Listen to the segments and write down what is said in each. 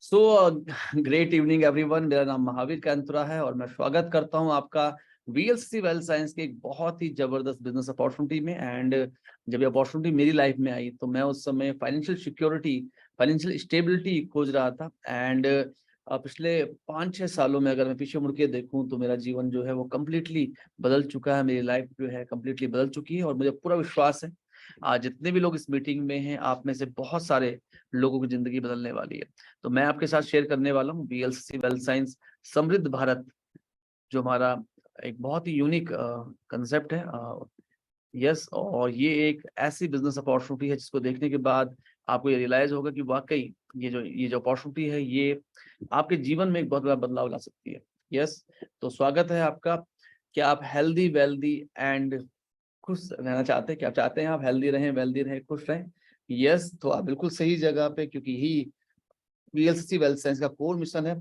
So great evening everyone. मेरा नाम महावीर कांतरा है और मैं स्वागत करता हूं आपका वीएलसी वेल्थ साइंस के एक बहुत ही जबरदस्त बिजनेस अपॉर्चुनिटी में। एंड जब ये अपॉर्चुनिटी मेरी लाइफ में आई तो मैं उस समय फाइनेंशियल सिक्योरिटी, फाइनेंशियल स्टेबिलिटी खोज रहा था। एंड पिछले 5-6 सालों में अगर मैं पीछे मुड़ के देखूं तो मेरा जीवन जो है वो कम्प्लीटली बदल चुका है। मेरी लाइफ जो है कम्प्लीटली बदल चुकी है और मुझे पूरा विश्वास है आज जितने भी लोग इस मीटिंग में हैं आप में से बहुत सारे लोगों की जिंदगी बदलने वाली है। तो मैं आपके साथ शेयर करने वाला हूँ वीएलसी वेल्थ साइंस समृद्ध भारत, जो हमारा एक बहुत ही यूनिक कंसेप्ट है। यस, और ये एक ऐसी बिजनेस अपॉर्चुनिटी है जिसको देखने के बाद आपको ये रियलाइज होगा कि वाकई ये जो अपॉर्चुनिटी है ये आपके जीवन में एक बहुत बड़ा बदलाव ला सकती है। यस, तो स्वागत है आपका। क्या आप हेल्दी वेल्दी एंड खुश रहना चाहते हैं? क्या आप चाहते हैं आप हेल्दी रहें, वेल्दी रहें, खुश रहें? यस, तो आप बिल्कुल सही जगह पे, क्योंकि ही वीएलसी वेल्थ साइंस का कोर मिशन है।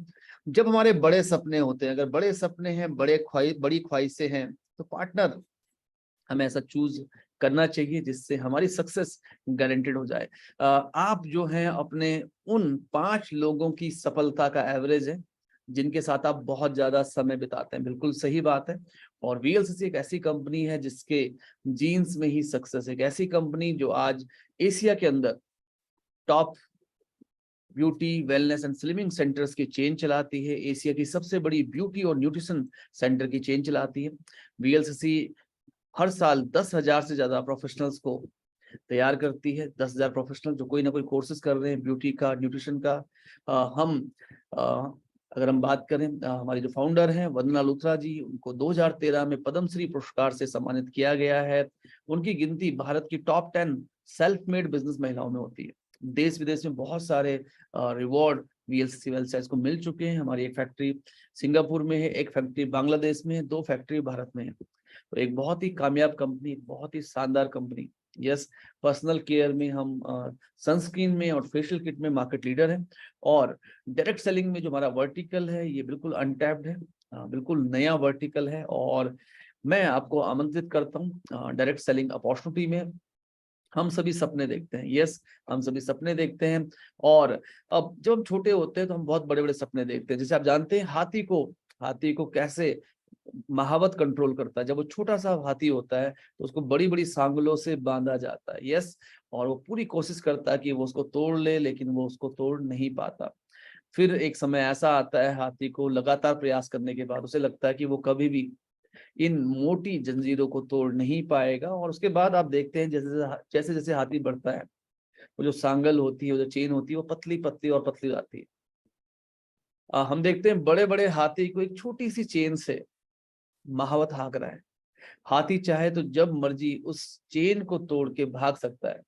जब हमारे बड़े सपने होते हैं, अगर बड़े सपने हैं, बड़ी ख्वाहिशें हैं, तो पार्टनर हमें ऐसा चूज करना चाहिए जिससे हमारी सक्सेस गारंटेड हो जाए। आप जो हैं अपने उन 5 लोगों की सफलता का एवरेज है जिनके साथ आप बहुत ज्यादा समय बिताते हैं। बिल्कुल सही बात है। और वीएलसीसी एक ऐसी कंपनी है जिसके जीन्स में ही सक्सेस है। एक ऐसी कंपनी जो आज एशिया के अंदर top beauty, wellness and slimming centres की चेन चलाती है। एशिया की सबसे बड़ी ब्यूटी और न्यूट्रिशन सेंटर की चेन चलाती है। वीएलसीसी हर साल 10,000 से ज्यादा प्रोफेशनल्स को तैयार करती है। 10,000 प्रोफेशनल जो कोई ना कोई कोर्सेज कर रहे हैं ब्यूटी का, न्यूट्रिशन का। हम अगर हम बात करें, हमारी जो फाउंडर हैं वंदना लुथरा जी, उनको 2013 में पद्मश्री पुरस्कार से सम्मानित किया गया है। उनकी गिनती भारत की टॉप 10 सेल्फ मेड बिजनेस महिलाओं में होती है। देश विदेश में बहुत सारे रिवॉर्ड वीएलसीसी वेल्थ साइंस को मिल चुके हैं। हमारी एक फैक्ट्री सिंगापुर में है, एक फैक्ट्री बांग्लादेश में है, 2 फैक्ट्री भारत में है। तो एक बहुत ही कामयाब कंपनी, बहुत ही शानदार कंपनी। यस, पर्सनल केयर में हम सनस्क्रीन में और फेशियल किट में मार्केट लीडर हैं। और डायरेक्ट सेलिंग में जो हमारा वर्टिकल है ये बिल्कुल अनटैप्ड है, बिल्कुल नया वर्टिकल है। और मैं आपको आमंत्रित करता हूँ डायरेक्ट सेलिंग अपॉर्चुनिटी में। हम सभी सपने देखते हैं। यस, हम सभी सपने देखते हैं। और अब जब हम छोटे होते हैं तो हम बहुत बड़े बड़े सपने देखते हैं। जैसे आप जानते हैं हाथी को कैसे महावत कंट्रोल करता है। जब वो छोटा सा हाथी होता है तो उसको बड़ी बड़ी सांगलों से बांधा जाता है। यस, और वो पूरी कोशिश करता है कि वो उसको तोड़ ले, लेकिन वो उसको तोड़ नहीं पाता। फिर एक समय ऐसा आता है, हाथी को लगातार प्रयास करने के बाद उसे लगता है कि वो कभी भी इन मोटी जंजीरों को तोड़ नहीं पाएगा। और उसके बाद आप देखते हैं जैसे जैसे जैसे हाथी बढ़ता है, वो जो सांगल होती है, वो जो चेन होती है, वो पतली पतली और पतली जाती है। हम देखते हैं बड़े बड़े हाथी को एक छोटी सी चेन से महावत हाँक रहा है। हाथी चाहे तो जब मर्जी उस चेन को तोड़ के भाग सकता है,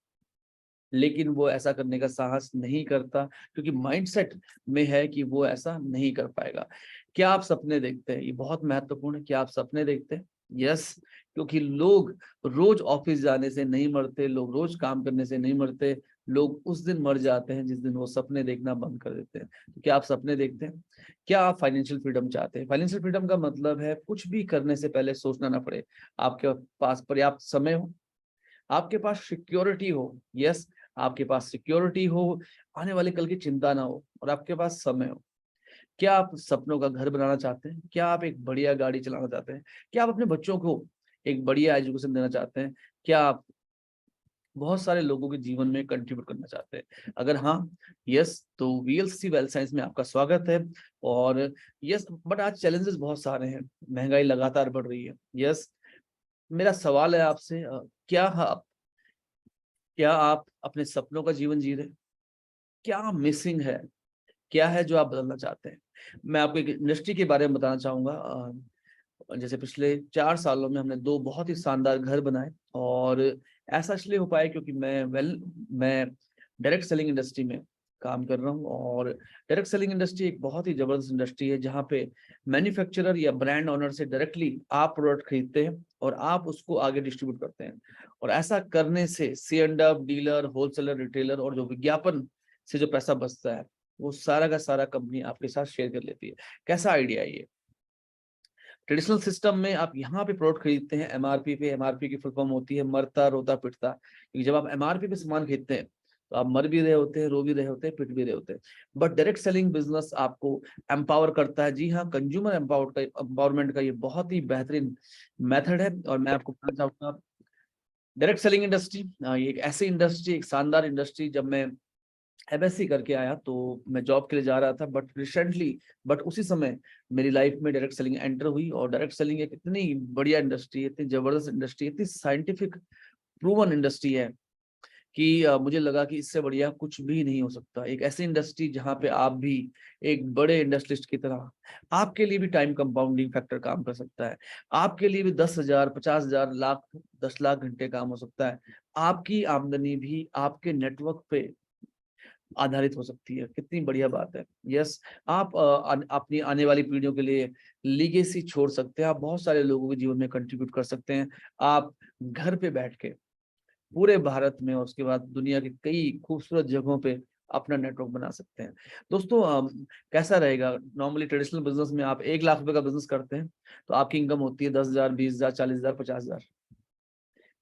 लेकिन वो ऐसा करने का साहस नहीं करता क्योंकि माइंडसेट में है कि वो ऐसा नहीं कर पाएगा। क्या आप सपने देखते हैं? ये बहुत महत्वपूर्ण है। क्या आप सपने देखते हैं? यस, क्योंकि लोग रोज ऑफिस जाने से नहीं मरते, लोग रोज काम करने से नहीं मरते, लोग उस दिन मर जाते हैं जिस दिन वो सपने देखना बंद कर देते हैं। तो क्या आप सपने देखते हैं? क्या आप फाइनेंशियल फ्रीडम चाहते हैं? फाइनेंशियल फ्रीडम का मतलब है कुछ भी करने से पहले सोचना ना पड़े, आपके पास पर्याप्त समय हो, आपके पास सिक्योरिटी हो। यस, आपके पास सिक्योरिटी हो, आने वाले कल की चिंता ना हो, और आपके पास समय हो। क्या आप सपनों का घर बनाना चाहते हैं? क्या आप एक बढ़िया गाड़ी चलाना चाहते हैं? क्या आप अपने बच्चों को एक बढ़िया एजुकेशन देना चाहते हैं? क्या आप बहुत सारे लोगों के जीवन में कंट्रीब्यूट करना चाहते हैं? अगर हाँ, यस, तो वीएलसी वेल्थ साइंस में आपका स्वागत है। और यस, बट आज चैलेंजेस बहुत सारे हैं, महंगाई लगातार बढ़ रही है। यस, मेरा सवाल है आपसे, क्या आप अपने सपनों का जीवन जी रहे हैं? क्या मिसिंग है? क्या है जो आप बदलना चाहते हैं? मैं आपको एक इंडस्ट्री के बारे में बताना चाहूंगा। जैसे पिछले 4 सालों में हमने 2 बहुत ही शानदार घर बनाए। और ऐसा इसलिए हो पाया क्योंकि मैं डायरेक्ट सेलिंग इंडस्ट्री में काम कर रहा हूँ। और डायरेक्ट सेलिंग इंडस्ट्री एक बहुत ही जबरदस्त इंडस्ट्री है जहाँ पे मैन्युफैक्चरर या ब्रांड ओनर से डायरेक्टली आप प्रोडक्ट खरीदते हैं और आप उसको आगे डिस्ट्रीब्यूट करते हैं। और ऐसा करने से C and F, dealer, wholesaler, retailer और जो विज्ञापन से जो पैसा बचता है वो सारा का सारा कंपनी आपके साथ शेयर कर लेती है। कैसा आइडिया है ये? ट्रेडिशनल सिस्टम में आप यहाँ पे प्रोडक्ट खरीदते हैं एमआरपी पे। एमआरपी की फुल फॉर्म होती है मरता रोता पिटता, क्योंकि जब आप एमआरपी पे सामान खरीदते हैं तो आप मर भी रहे होते हैं, रो भी रहे होते हैं, पिट भी रहे होते हैं। बट डायरेक्ट सेलिंग बिजनेस आपको एम्पावर करता है। जी हाँ, कंज्यूमर एम्पावरमेंट का ये बहुत ही बेहतरीन मेथड है। और मैं आपको बताना चाहूंगा डायरेक्ट सेलिंग इंडस्ट्री ये एक ऐसी इंडस्ट्री, एक शानदार इंडस्ट्री। जब मैं एमएससी करके आया तो मैं जॉब के लिए जा रहा था, बट उसी समय मेरी लाइफ में डायरेक्ट सेलिंग एंटर हुई। और डायरेक्ट सेलिंग एक इतनी बढ़िया इंडस्ट्री है, इतनी जबरदस्त इंडस्ट्री, इतनी साइंटिफिक प्रूवन इंडस्ट्री है कि मुझे लगा कि इससे बढ़िया कुछ भी नहीं हो सकता। एक ऐसी इंडस्ट्री जहां पे आप भी एक बड़े इंडस्ट्रियलिस्ट की तरह, आपके लिए भी टाइम कंपाउंडिंग फैक्टर काम कर सकता है। आपके लिए भी 10,000, 50,000, लाख, 10 लाख घंटे काम हो सकता है। आपकी आमदनी भी आपके नेटवर्क पे आधारित हो सकती है। कितनी बढ़िया बात है। यस, आप अपनी आने वाली पीढ़ियों के लिए लीगेसी छोड़ सकते हैं। आप बहुत सारे लोगों के जीवन में कंट्रीब्यूट कर सकते हैं। आप घर पे बैठ के पूरे भारत में और उसके बाद दुनिया के कई खूबसूरत जगहों पे अपना नेटवर्क बना सकते हैं। दोस्तों कैसा रहेगा? नॉर्मली ट्रेडिशनल बिजनेस में आप 1 लाख रुपए का बिजनेस करते हैं तो आपकी इनकम होती है 10,000, 20,000, 40,000, 50,000।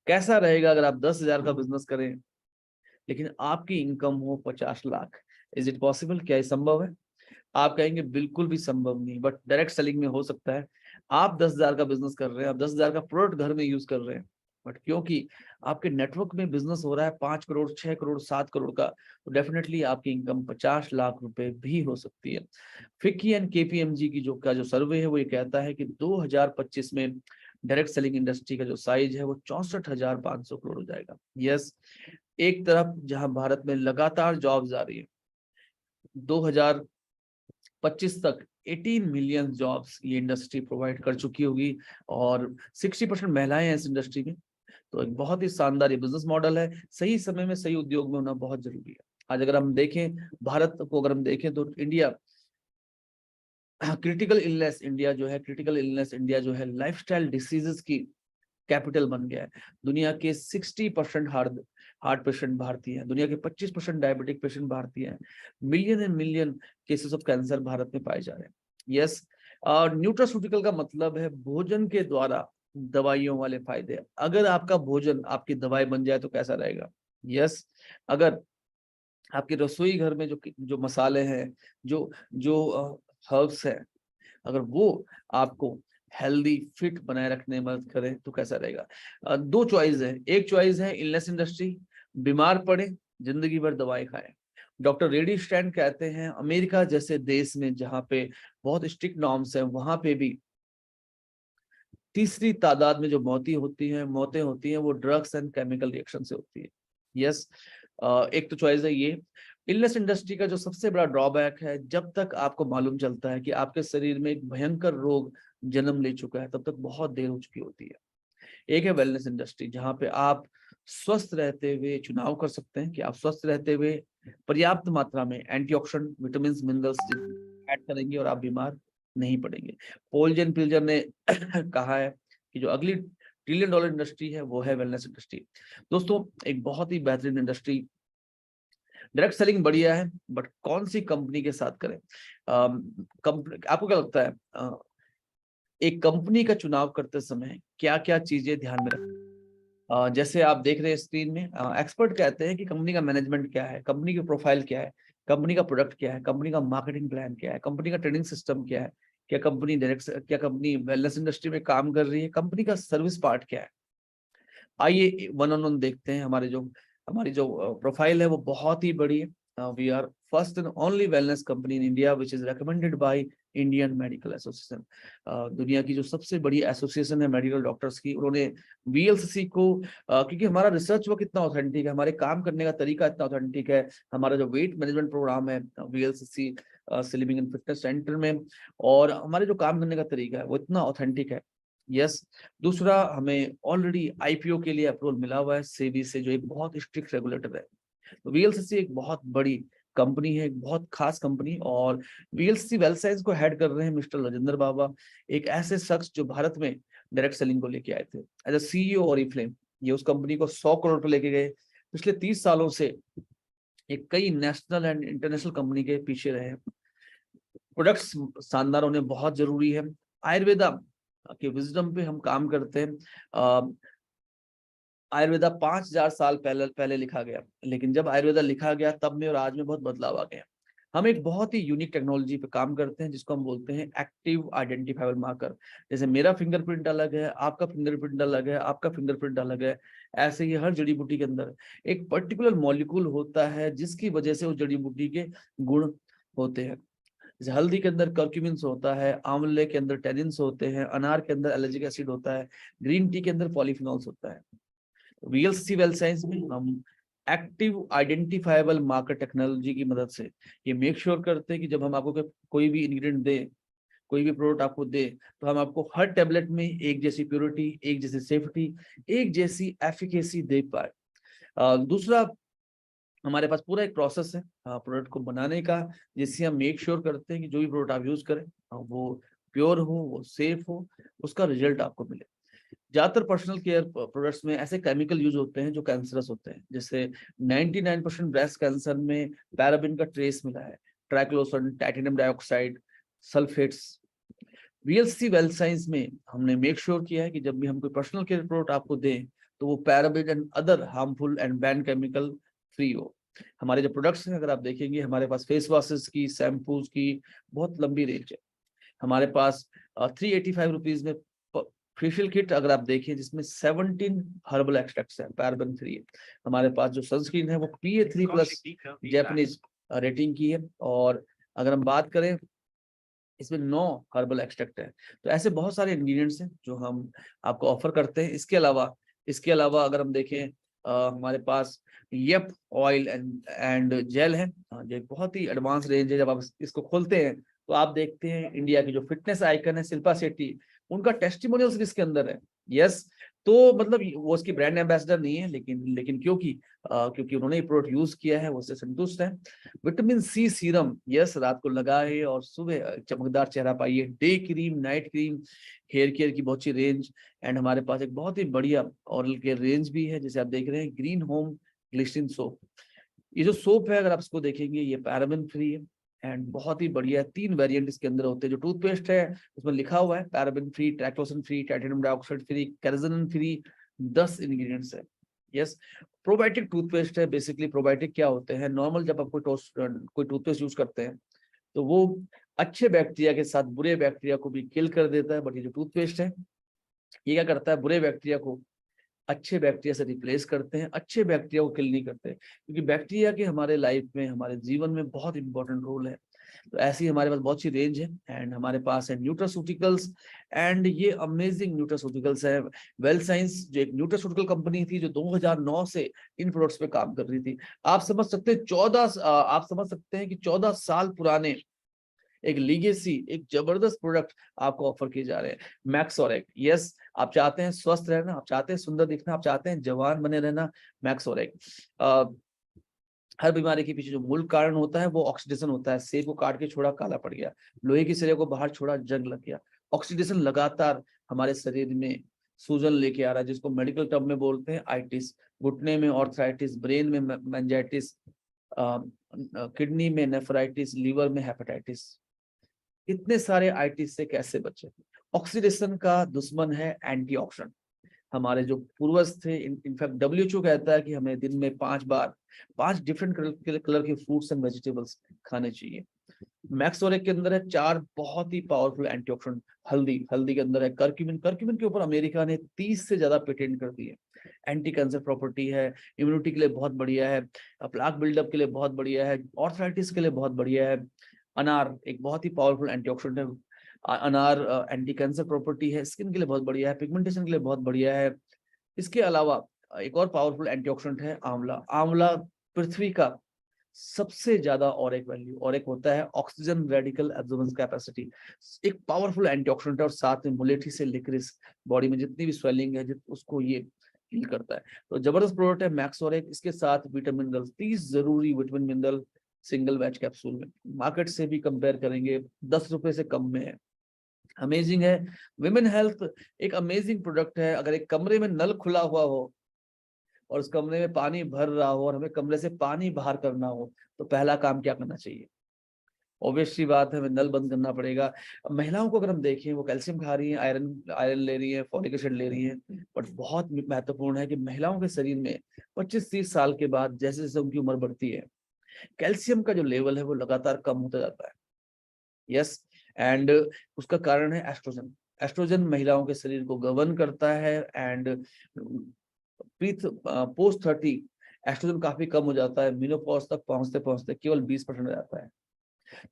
कैसा रहेगा अगर आप 10,000 का बिजनेस करें लेकिन आपकी इनकम हो 50 लाख? Is it possible? क्या ये संभव है? आप कहेंगे बिल्कुल भी संभव नहीं, बट डायरेक्ट सेलिंग में हो सकता है। आप 10,000 का बिजनेस कर रहे हैं, आप 10,000 का प्रोडक्ट घर में यूज कर रहे हैं, बट क्योंकि आपके नेटवर्क में बिजनेस हो रहा है 5 करोड़, 6 करोड़, 7 करोड़ का, तो डेफिनेटली आपकी इनकम 50 लाख रुपए भी हो सकती है। फिक्की एंड केपीएमजी की जो सर्वे है वो ये कहता है कि 2025 में डायरेक्ट सेलिंग इंडस्ट्री का जो साइज है वो 64,500 करोड़ हो जाएगा। यस, एक तरफ जहां भारत में लगातार जॉब्स आ रही है, 2025 तक 18 मिलियन जॉब्स ये इंडस्ट्री प्रोवाइड कर चुकी होगी और 60% महिलाएं हैं इस इंडस्ट्री में। तो एक बहुत ही शानदार ये बिजनेस मॉडल है। सही समय में सही उद्योग में होना बहुत जरूरी है। आज अगर हम देखें भारत को, अगर हम देखें तो इंडिया क्रिटिकल इलनेस इंडिया जो है लाइफस्टाइल डिसीजेस की कैपिटल बन गया है। दुनिया के 60% हार्ट पेशेंट भारतीय हैं, दुनिया के 25% डायबिटिक पेशेंट भारतीय हैं, million and million cases of cancer Bharat में पाए जा रहे हैं। यस, न्यूट्रास्यूटिकल का मतलब है भोजन के द्वारा दवाइयों वाले फायदे। अगर आपका भोजन आपकी दवाई बन जाए तो कैसा रहेगा? यस, अगर आपके रसोई घर में जो जो मसाले हैं, जो जो हर्ब्स हैं, अगर वो आपको हेल्दी फिट बनाए रखने में मदद करे तो कैसा रहेगा? दो चॉइस है। एक चॉइस है इलनेस इंडस्ट्री, बीमार पड़े, जिंदगी भर दवाई खाए। डॉक्टर रेडी स्टैंड कहते हैं अमेरिका जैसे देश में जहां पे बहुत स्ट्रिक्ट नॉर्म्स हैं, वहां पे भी तीसरी तादाद में जो मौतें होती हैं वो ड्रग्स एंड केमिकल रिएक्शन से होती है। यस, एक तो चॉइस है ये। इलनेस इंडस्ट्री का जो सबसे बड़ा ड्रॉबैक है, जब तक आपको मालूम चलता है कि आपके शरीर में एक भयंकर रोग जन्म ले चुका है, तब तक बहुत देर हो चुकी होती है। एक है वेलनेस इंडस्ट्री, जहां पे आप स्वस्थ रहते हुए चुनाव कर सकते हैं कि आप स्वस्थ रहते हुए पर्याप्त मात्रा में एंटीऑक्सीडेंट, विटामिन, मिनरल्स ऐड करेंगे और आप बीमार नहीं पड़ेंगे। पॉल जेन पिल्जर ने कहा है कि जो अगली ट्रिलियन डॉलर इंडस्ट्री है वो है वेलनेस इंडस्ट्री। दोस्तों, एक बहुत ही बेहतरीन इंडस्ट्री। डायरेक्ट सेलिंग बढ़िया है, बट कौन सी कंपनी के साथ करें? आपको क्या लगता है एक कंपनी का चुनाव करते समय क्या क्या चीजें ध्यान में रखें? जैसे आप देख रहे हैं स्क्रीन में, एक्सपर्ट कहते हैं कि कंपनी का मैनेजमेंट क्या है, कंपनी की प्रोफाइल क्या है, कंपनी का प्रोडक्ट क्या है, कंपनी का मार्केटिंग प्लान क्या है, कंपनी का ट्रेडिंग सिस्टम क्या है, क्या कंपनी वेलनेस इंडस्ट्री में काम कर रही है, कंपनी का सर्विस पार्ट क्या है। आइए वन ऑन वन देखते हैं। हमारी जो प्रोफाइल है वो बहुत ही बड़ी है। We are first and only wellness company in India which is recommended by Indian Medical Association. दुनिया की जो सबसे बड़ी एसोसिएशन है मेडिकल डॉक्टर्स की, उन्होंने वीएलसीसी को क्योंकि हमारा रिसर्च वर्क इतना ऑथेंटिक है, हमारे काम करने का तरीका इतना ऑथेंटिक है, हमारा जो वेट मैनेजमेंट प्रोग्राम है VLCC slimming and fitness centre में, और हमारे जो काम करने का तरीका है वो इतना ऑथेंटिक है। यस, दूसरा, हमें ऑलरेडी आईपीओ के लिए अप्रूवल मिला हुआ है सेबी से, जो एक बहुत स्ट्रिक्ट रेगुलेटर है। तो वीएलसीसी एक बहुत बड़ी कंपनी है, एक बहुत खास कंपनी, और वीएलसीसी वेल्थ साइंस को हेड कर रहे हैं मिस्टर राजेंद्र बाबा, एक ऐसे शख्स जो भारत में डायरेक्ट सेलिंग को लेके आए थे एज अ सीईओ और फ्लेम। ये उस कंपनी को 100 करोड़ पर लेके गए। पिछले 30 सालों से ये कई नेशनल एंड इंटरनेशनल कंपनी के पीछे रहे हैं। प्रोडक्ट्स शानदार होने बहुत जरूरी है। आयुर्वेदा के विजडम पे हम काम करते हैं। आयुर्वेदा 5000 साल पहले पहले लिखा गया, लेकिन जब आयुर्वेदा लिखा गया तब में और आज में बहुत बदलाव आ गया। हम एक बहुत ही यूनिक टेक्नोलॉजी पे काम करते हैं जिसको हम बोलते हैं एक्टिव आइडेंटिफायर मार्कर। जैसे मेरा फिंगरप्रिंट अलग है, आपका फिंगरप्रिंट अलग है, आपका फिंगरप्रिंट अलग है, ऐसे ही हर जड़ी बूटी के अंदर एक पर्टिकुलर मॉलिक्यूल होता है जिसकी वजह से उस जड़ी बूटी के गुण होते हैं। जैसे हल्दी के अंदर कर्क्यूमिन्स होता है, आंवले के अंदर टेनिन्स होते हैं, अनार के अंदर एलर्जिक एसिड होता है, ग्रीन टी के अंदर पॉलीफिनॉल्स होता है। वीएलसी वेल साइंस में हम एक्टिव आइडेंटिफाइबल मार्कर टेक्नोलॉजी की मदद से ये मेक श्योर करते हैं कि जब हम आपको कोई भी इंग्रेडिएंट दे, कोई भी प्रोडक्ट आपको दे, तो हम आपको हर टेबलेट में एक जैसी प्योरिटी, एक जैसी सेफ्टी, एक जैसी एफिकेसी दे पाए। दूसरा, हमारे पास पूरा एक प्रोसेस है प्रोडक्ट को बनाने का, जिससे हम मेक श्योर करते हैं कि जो भी प्रोडक्ट आप यूज करें वो प्योर हो, वो सेफ हो, उसका रिजल्ट आपको मिले। ज्यादातर पर्सनल केयर प्रोडक्ट्स में ऐसे केमिकल यूज होते हैं जो कैंसरस होते हैं। जैसे 99% ब्रेस्ट कैंसर में पैराबिन का ट्रेस मिला है, triclosan, titanium dioxide, sulphates. VLC well science में हमने मेक श्योर किया है कि जब भी हम कोई पर्सनल केयर प्रोडक्ट आपको दें तो वो paraben and other harmful and ban chemical free हो। हमारे जो प्रोडक्ट्स हैं, अगर आप देखेंगे, हमारे पास फेस वॉशेस की, शैम्पूज की बहुत लंबी रेंज है। हमारे पास 385 रुपीज में फेशियल किट अगर आप देखें, जिसमें 17 हर्बल एक्सट्रैक्ट्स हैं, पैराबेन फ्री है। हमारे पास जो सनस्क्रीन है वो PA3+ जैपनीज रेटिंग की है, और अगर हम बात करें इसमें 9 हर्बल एक्सट्रैक्ट है। तो ऐसे बहुत सारे इंग्रेडिएंट्स हैं जो हम आपको ऑफर करते हैं। इसके अलावा अगर हम देखें, हमारे पास येप ऑयल एंड जेल है, जो एक बहुत ही एडवांस रेंज है। जब आप इसको खोलते हैं तो आप देखते हैं इंडिया की जो फिटनेस आइकन है शिल्पा शेट्टी, उनका टेस्टिमोनियल्स इसके अंदर है। यस, तो मतलब वो उसकी ब्रांड एम्बेसडर नहीं है, लेकिन क्योंकि उन्होंने ये प्रोडक्ट यूज किया है, वो उससे संतुष्ट है। विटामिन सी सीरम, यस, रात को लगाए और सुबह चमकदार चेहरा पाइए। Day cream, night cream, hair care की बहुत सी रेंज, एंड हमारे पास एक बहुत ही बढ़िया ऑरल केयर रेंज भी है, जिसे आप देख रहे हैं, ग्रीन होम ग्लिसरीन सोप। ये जो सोप है, अगर आप इसको देखेंगे, ये पैराबेन फ्री है एंड बहुत ही बढ़िया है। 3 वेरिएंट इसके अंदर होते हैं। जो टूथपेस्ट है उसमें लिखा हुआ है paraben free, triclosan free, titanium dioxide free, keratin free, 10 ingredients है। यस, प्रोबायोटिक टूथपेस्ट है। बेसिकली प्रोबायोटिक क्या होते हैं, नॉर्मल जब आप कोई टूथपेस्ट यूज करते हैं तो वो अच्छे बैक्टीरिया के साथ बुरे बैक्टीरिया को भी किल कर देता है, बट ये जो टूथपेस्ट है ये क्या करता है, बुरे बैक्टीरिया को अच्छे बैक्टीरिया से रिप्लेस करते हैं, अच्छे बैक्टीरिया को किल नहीं करते, क्योंकि बैक्टीरिया के हमारे लाइफ में, हमारे जीवन में बहुत इंपॉर्टेंट रोल है। तो ऐसी हमारे पास बहुत सी रेंज है, एंड हमारे पास है न्यूट्रास्यूटिकल्स, एंड ये अमेजिंग न्यूट्रास्यूटिकल्स है। वेल साइंस जो एक न्यूट्रास्यूटिकल कंपनी थी जो 2009 से इन प्रोडक्ट्स पे काम कर रही थी। आप समझ सकते हैं कि 14 साल पुराने एक लीगेसी, एक जबरदस्त प्रोडक्ट आपको ऑफर किए जा रहे हैं। मैक्सोरेक, यस, आप चाहते हैं स्वस्थ रहना, आप चाहते हैं सुंदर दिखना, आप चाहते हैं जवान बने रहना, मैक्सोरेक। हर बीमारी के पीछे जो मूल कारण होता है वो ऑक्सीडेशन होता है। सेब को काट के छोड़ा, काला पड़ गया, लोहे की सिरे को बाहर छोड़ा, जंग लग गया। ऑक्सीडेशन लगातार हमारे शरीर में सूजन लेके आ रहा है, जिसको मेडिकल टर्म में बोलते हैं आइटिस। घुटने में ऑर्थराइटिस, ब्रेन में मेंजाइटिस, किडनी में नेफ्राइटिस, लीवर में हेपेटाइटिस। इतने सारे आइटिस से कैसे बचे? ऑक्सीडेशन का दुश्मन है एंटीऑक्सीडेंट। हमारे जो पूर्वज थे, इनफैक्ट WHO कहता है कि हमें दिन में 5 बार 5 डिफरेंट कलर के फ्रूट्स एंड वेजिटेबल्स खाने चाहिए। मैक्सोरेक के अंदर है 4 बहुत ही पावरफुल एंटीऑक्सीडेंट। हल्दी के अंदर है कर्क्यूमिन के ऊपर अमेरिका ने 30 से ज्यादा पेटेंट कर दिए। एंटी कैंसर प्रॉपर्टी है, इम्यूनिटी के लिए बहुत बढ़िया है, प्लाक बिल्डअप के लिए बहुत बढ़िया है, ऑर्थराइटिस के लिए बहुत बढ़िया है। अनार एक बहुत ही पावरफुल एंटीऑक्सीडेंट है। अनार एंटी कैंसर प्रॉपर्टी है, स्किन के लिए बहुत बढ़िया है, पिगमेंटेशन के लिए बहुत बढ़िया है। इसके अलावा एक और पावरफुल एंटीऑक्सीडेंट है आंवला। आंवला पृथ्वी का सबसे ज्यादा ऑरेक वैल्यू, ऑरेक होता है ऑक्सीजन रेडिकल एब्जॉर्बेंस कैपेसिटी, एक पावरफुल एंटीऑक्सीडेंट है। और साथ में मुलेठी से लिक्रिस, बॉडी में जितनी भी स्वेलिंग है उसको ये हील करता है। तो जबरदस्त प्रोडक्ट है मैक्सोरेक। इसके साथ विटामिन मिनरल, 30 जरूरी vitamin mineral single batch capsule में, मार्केट से भी कंपेयर करेंगे 10 रुपए से कम में है। अमेजिंग है। विमेन हेल्थ एक अमेजिंग प्रोडक्ट है। अगर एक कमरे में नल खुला हुआ हो और उस कमरे में पानी भर रहा हो और हमें कमरे से पानी बाहर करना हो, तो पहला काम क्या करना चाहिए? ऑब्वियस सी बात है, हमें नल बंद करना पड़ेगा। अब महिलाओं को अगर हम देखें, वो कैल्शियम खा रही हैं, आयरन आयरन ले रही है, फॉलिक एसिड ले रही है, बट बहुत महत्वपूर्ण है कि महिलाओं के शरीर में 25-30 साल के बाद जैसे जैसे उनकी उम्र बढ़ती है, कैल्शियम का जो लेवल है वो लगातार कम होता जाता है। यस, एंड उसका कारण है एस्ट्रोजन। एस्ट्रोजन महिलाओं के शरीर को गवर्न करता है, एंड पोस्ट 30 एस्ट्रोजन काफी कम हो जाता है, मेनोपॉज तक पहुंचते पहुंचते केवल 20% रह जाता है।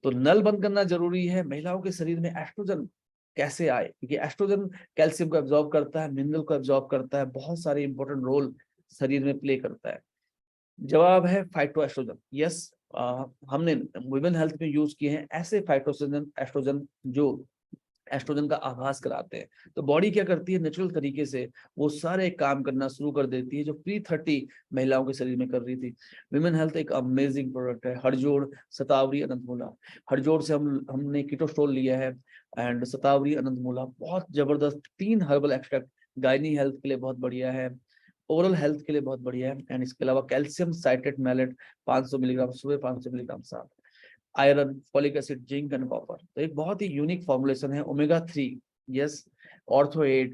तो नल बंद करना जरूरी है। महिलाओं के शरीर में एस्ट्रोजन कैसे आए, क्योंकि एस्ट्रोजन कैल्शियम को एब्जॉर्ब करता है, मिनरल को एब्जॉर्ब करता है, बहुत सारे इंपॉर्टेंट रोल शरीर में प्ले करता है। जवाब है फाइटोएस्ट्रोजन। यस, हमने वुमेन हेल्थ में यूज किए हैं ऐसे फाइटोएस्ट्रोजन एस्ट्रोजन जो एस्ट्रोजन का आभास कराते हैं। तो बॉडी क्या करती है, नेचुरल तरीके से वो सारे काम करना शुरू कर देती है जो प्री 30 महिलाओं के शरीर में कर रही थी। विमेन हेल्थ एक अमेजिंग प्रोडक्ट है। हड़जोड़, शतावरी, अनंतमूला। हड़जोड़ से हमने कीटोस्टोल लिया है, एंड शतावरी, अनंतमूला बहुत जबरदस्त 3 हर्बल एक्सट्रैक्ट गायनी हेल्थ के लिए बहुत बढ़िया है, ओरल हेल्थ के लिए बहुत बढ़िया है। एंड इसके अलावा कैल्शियम साइट्रेट मैलेट 500 मिलीग्राम सुबह, 500 मिलीग्राम साथ, iron, folic acid, zinc and copper. तो एक बहुत ही यूनिक फॉर्मुलेशन है। Omega 3, yes, ortho 8।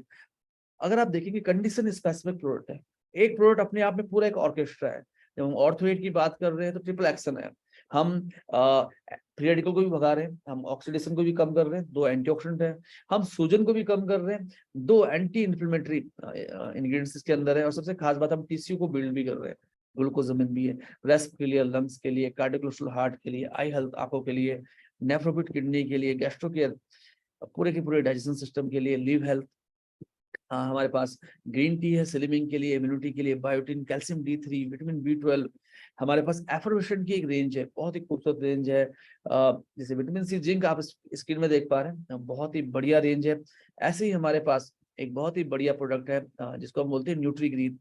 अगर आप देखेंगे कंडीशन स्पेसिफिक प्रोडक्ट है, एक प्रोडक्ट अपने आप में पूरा एक ऑर्केस्ट्रा है। जब हम ऑर्थो 8 की बात कर रहे हैं तो ट्रिपल एक्शन है। हम फ्री रेडिकल को भी भगा रहे हैं, हम ऑक्सीडेशन को भी कम कर रहे हैं, 2 एंटीऑक्सीडेंट है, हम सूजन को भी कम कर रहे हैं, 2 एंटी इन्फ्लेमेटरी इंग्रेडिएंट्स इसके अंदर है, और सबसे खास बात हम टिश्यू को बिल्ड भी कर रहे हैं। ग्लूकोजामिन भी है, रेस्ट के लिए, लंग्स के लिए, कार्डियोकोलेस्ट्रॉल हार्ट के लिए, आई हेल्थ आंखों के लिए, नेफ्रोफिट किडनी के लिए, गैस्ट्रो केयर पूरे के पूरे डाइजेशन सिस्टम के लिए, लिव हेल्थ। हमारे पास ग्रीन टी है स्लिमिंग के लिए, इम्यूनिटी के लिए, biotin, calcium D3, vitamin B12। हमारे पास एफर्मेशन की एक रेंज है, बहुत ही खूबसूरत रेंज है। जैसे विटामिन सी, जिंक आप स्क्रीन में देख पा रहे हैं, बहुत ही बढ़िया रेंज है। ऐसे ही हमारे पास एक बहुत ही बढ़िया प्रोडक्ट है जिसको हम बोलते हैं न्यूट्रीग्रीन,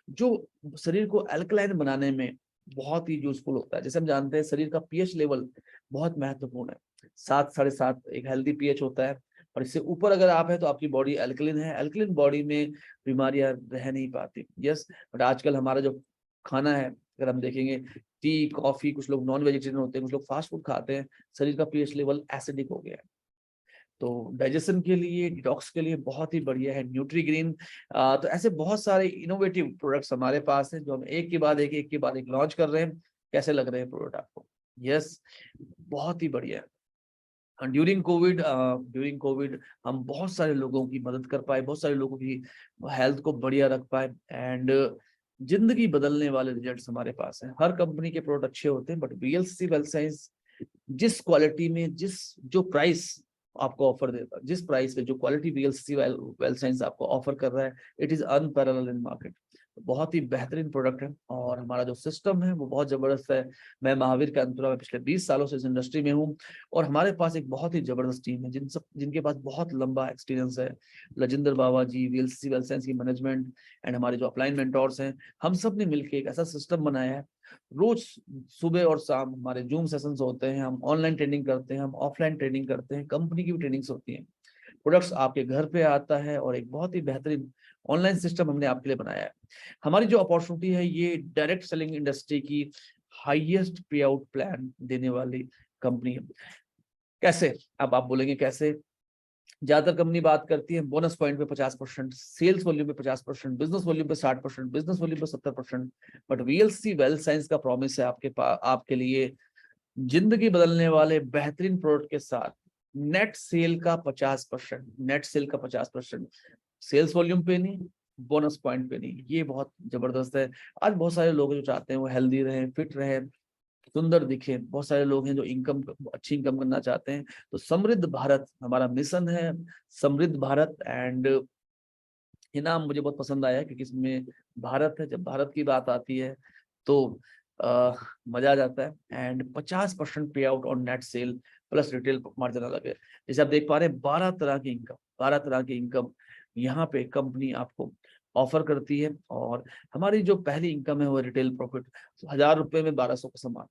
जो शरीर को अल्कलाइन बनाने में बहुत ही यूजफुल होता है। जैसे हम जानते हैं शरीर का पीएच लेवल बहुत महत्वपूर्ण है, 7, 7.5 एक हेल्दी पीएच होता है, और इससे ऊपर अगर आप है तो आपकी बॉडी अल्कलिन है। अल्कलिन बॉडी में बीमारियां रह नहीं पाती। यस, बट आजकल हमारा जो खाना है, अगर हम देखेंगे टी, कॉफी, कुछ लोग नॉन वेजिटेरियन होते हैं, कुछ लोग फास्ट फूड खाते हैं, शरीर का पीएच लेवल एसिडिक हो गया है। तो डाइजेशन के लिए, डिटॉक्स के लिए बहुत ही बढ़िया है न्यूट्रीग्रीन। तो ऐसे बहुत सारे इनोवेटिव प्रोडक्ट्स हमारे पास हैं जो हम एक के बाद एक लॉन्च कर रहे हैं। कैसे लग रहे हैं प्रोडक्ट आपको? यस, बहुत ही बढ़िया। ड्यूरिंग कोविड हम बहुत सारे लोगों की मदद कर पाए, बहुत सारे लोगों की हेल्थ को बढ़िया रख पाए, एंड जिंदगी बदलने वाले रिजल्ट्स हमारे पास हैं। हर कंपनी के प्रोडक्ट अच्छे होते हैं, बट वीएलसीसी वेल्थ साइंस जिस क्वालिटी में, जो प्राइस आपको ऑफर देता है, जिस प्राइस पे जो क्वालिटी वीएलसीसी वेल्थ साइंस आपको ऑफर कर रहा है, it is unparalleled in market. बहुत ही बेहतरीन प्रोडक्ट है, और हमारा जो सिस्टम है वो बहुत जबरदस्त है। मैं महावीर के अंतरा में पिछले 20 सालों से इस इंडस्ट्री में हूँ, और हमारे पास एक बहुत ही जबरदस्त टीम है जिनके पास बहुत लंबा एक्सपीरियंस है। लजिंदर बाबा जी, वीएलसीसी वेल्थ साइंस की मैनेजमेंट, एंड हमारे जो अपलाइन मेंटोर्स हैं, हम सब ने मिलकर एक ऐसा सिस्टम बनाया है। रोज सुबह और शाम हमारे जूम सेशंस होते हैं, हम ऑनलाइन ट्रेनिंग करते हैं, हम ऑफलाइन ट्रेनिंग करते हैं, कंपनी की भी ट्रेनिंग्स होती हैं, प्रोडक्ट्स आपके घर पे आता है, और एक बहुत ही बेहतरीन ऑनलाइन सिस्टम हमने आपके लिए बनाया है। हमारी जो अपॉर्चुनिटी है, ये डायरेक्ट सेलिंग इंडस्ट्री की हाईएस्ट पे आउट प्लान देने वाली कंपनी है। कैसे? अब आप बोलेंगे कैसे? ज्यादातर कंपनी बात करती है बोनस पॉइंट पे 50%, सेल्स वॉल्यूम पे 50%, बिजनेस वॉल्यूम पे 60%, बिजनेस वॉल्यूम पे 70%। बट वीएलसी वेल्थ साइंस का प्रॉमिस है आपके लिए जिंदगी बदलने वाले बेहतरीन प्रोडक्ट के साथ नेट सेल का 50%, नेट सेल का 50%, सेल्स वॉल्यूम पे नहीं, बोनस पॉइंट पे नहीं। ये बहुत जबरदस्त है। आज बहुत सारे लोग जो चाहते हैं वो हेल्दी रहे, फिट रहे, सुंदर दिखे, बहुत सारे लोग हैं जो अच्छी इनकम करना चाहते हैं। तो समृद्ध भारत हमारा मिशन है, समृद्ध भारत। एंड ये नाम मुझे बहुत पसंद आया क्योंकि इसमें भारत है, जब भारत की बात आती है तो मजा आ जाता है। एंड 50% पे out on net cell plus retail margin अलग है। जैसे आप देख पा रहे हैं 12 तरह की इनकम यहाँ पे कंपनी आपको ऑफर करती है। और हमारी जो पहली इनकम है वो रिटेल प्रॉफिट, 1000 रुपए में 1200 का सामान,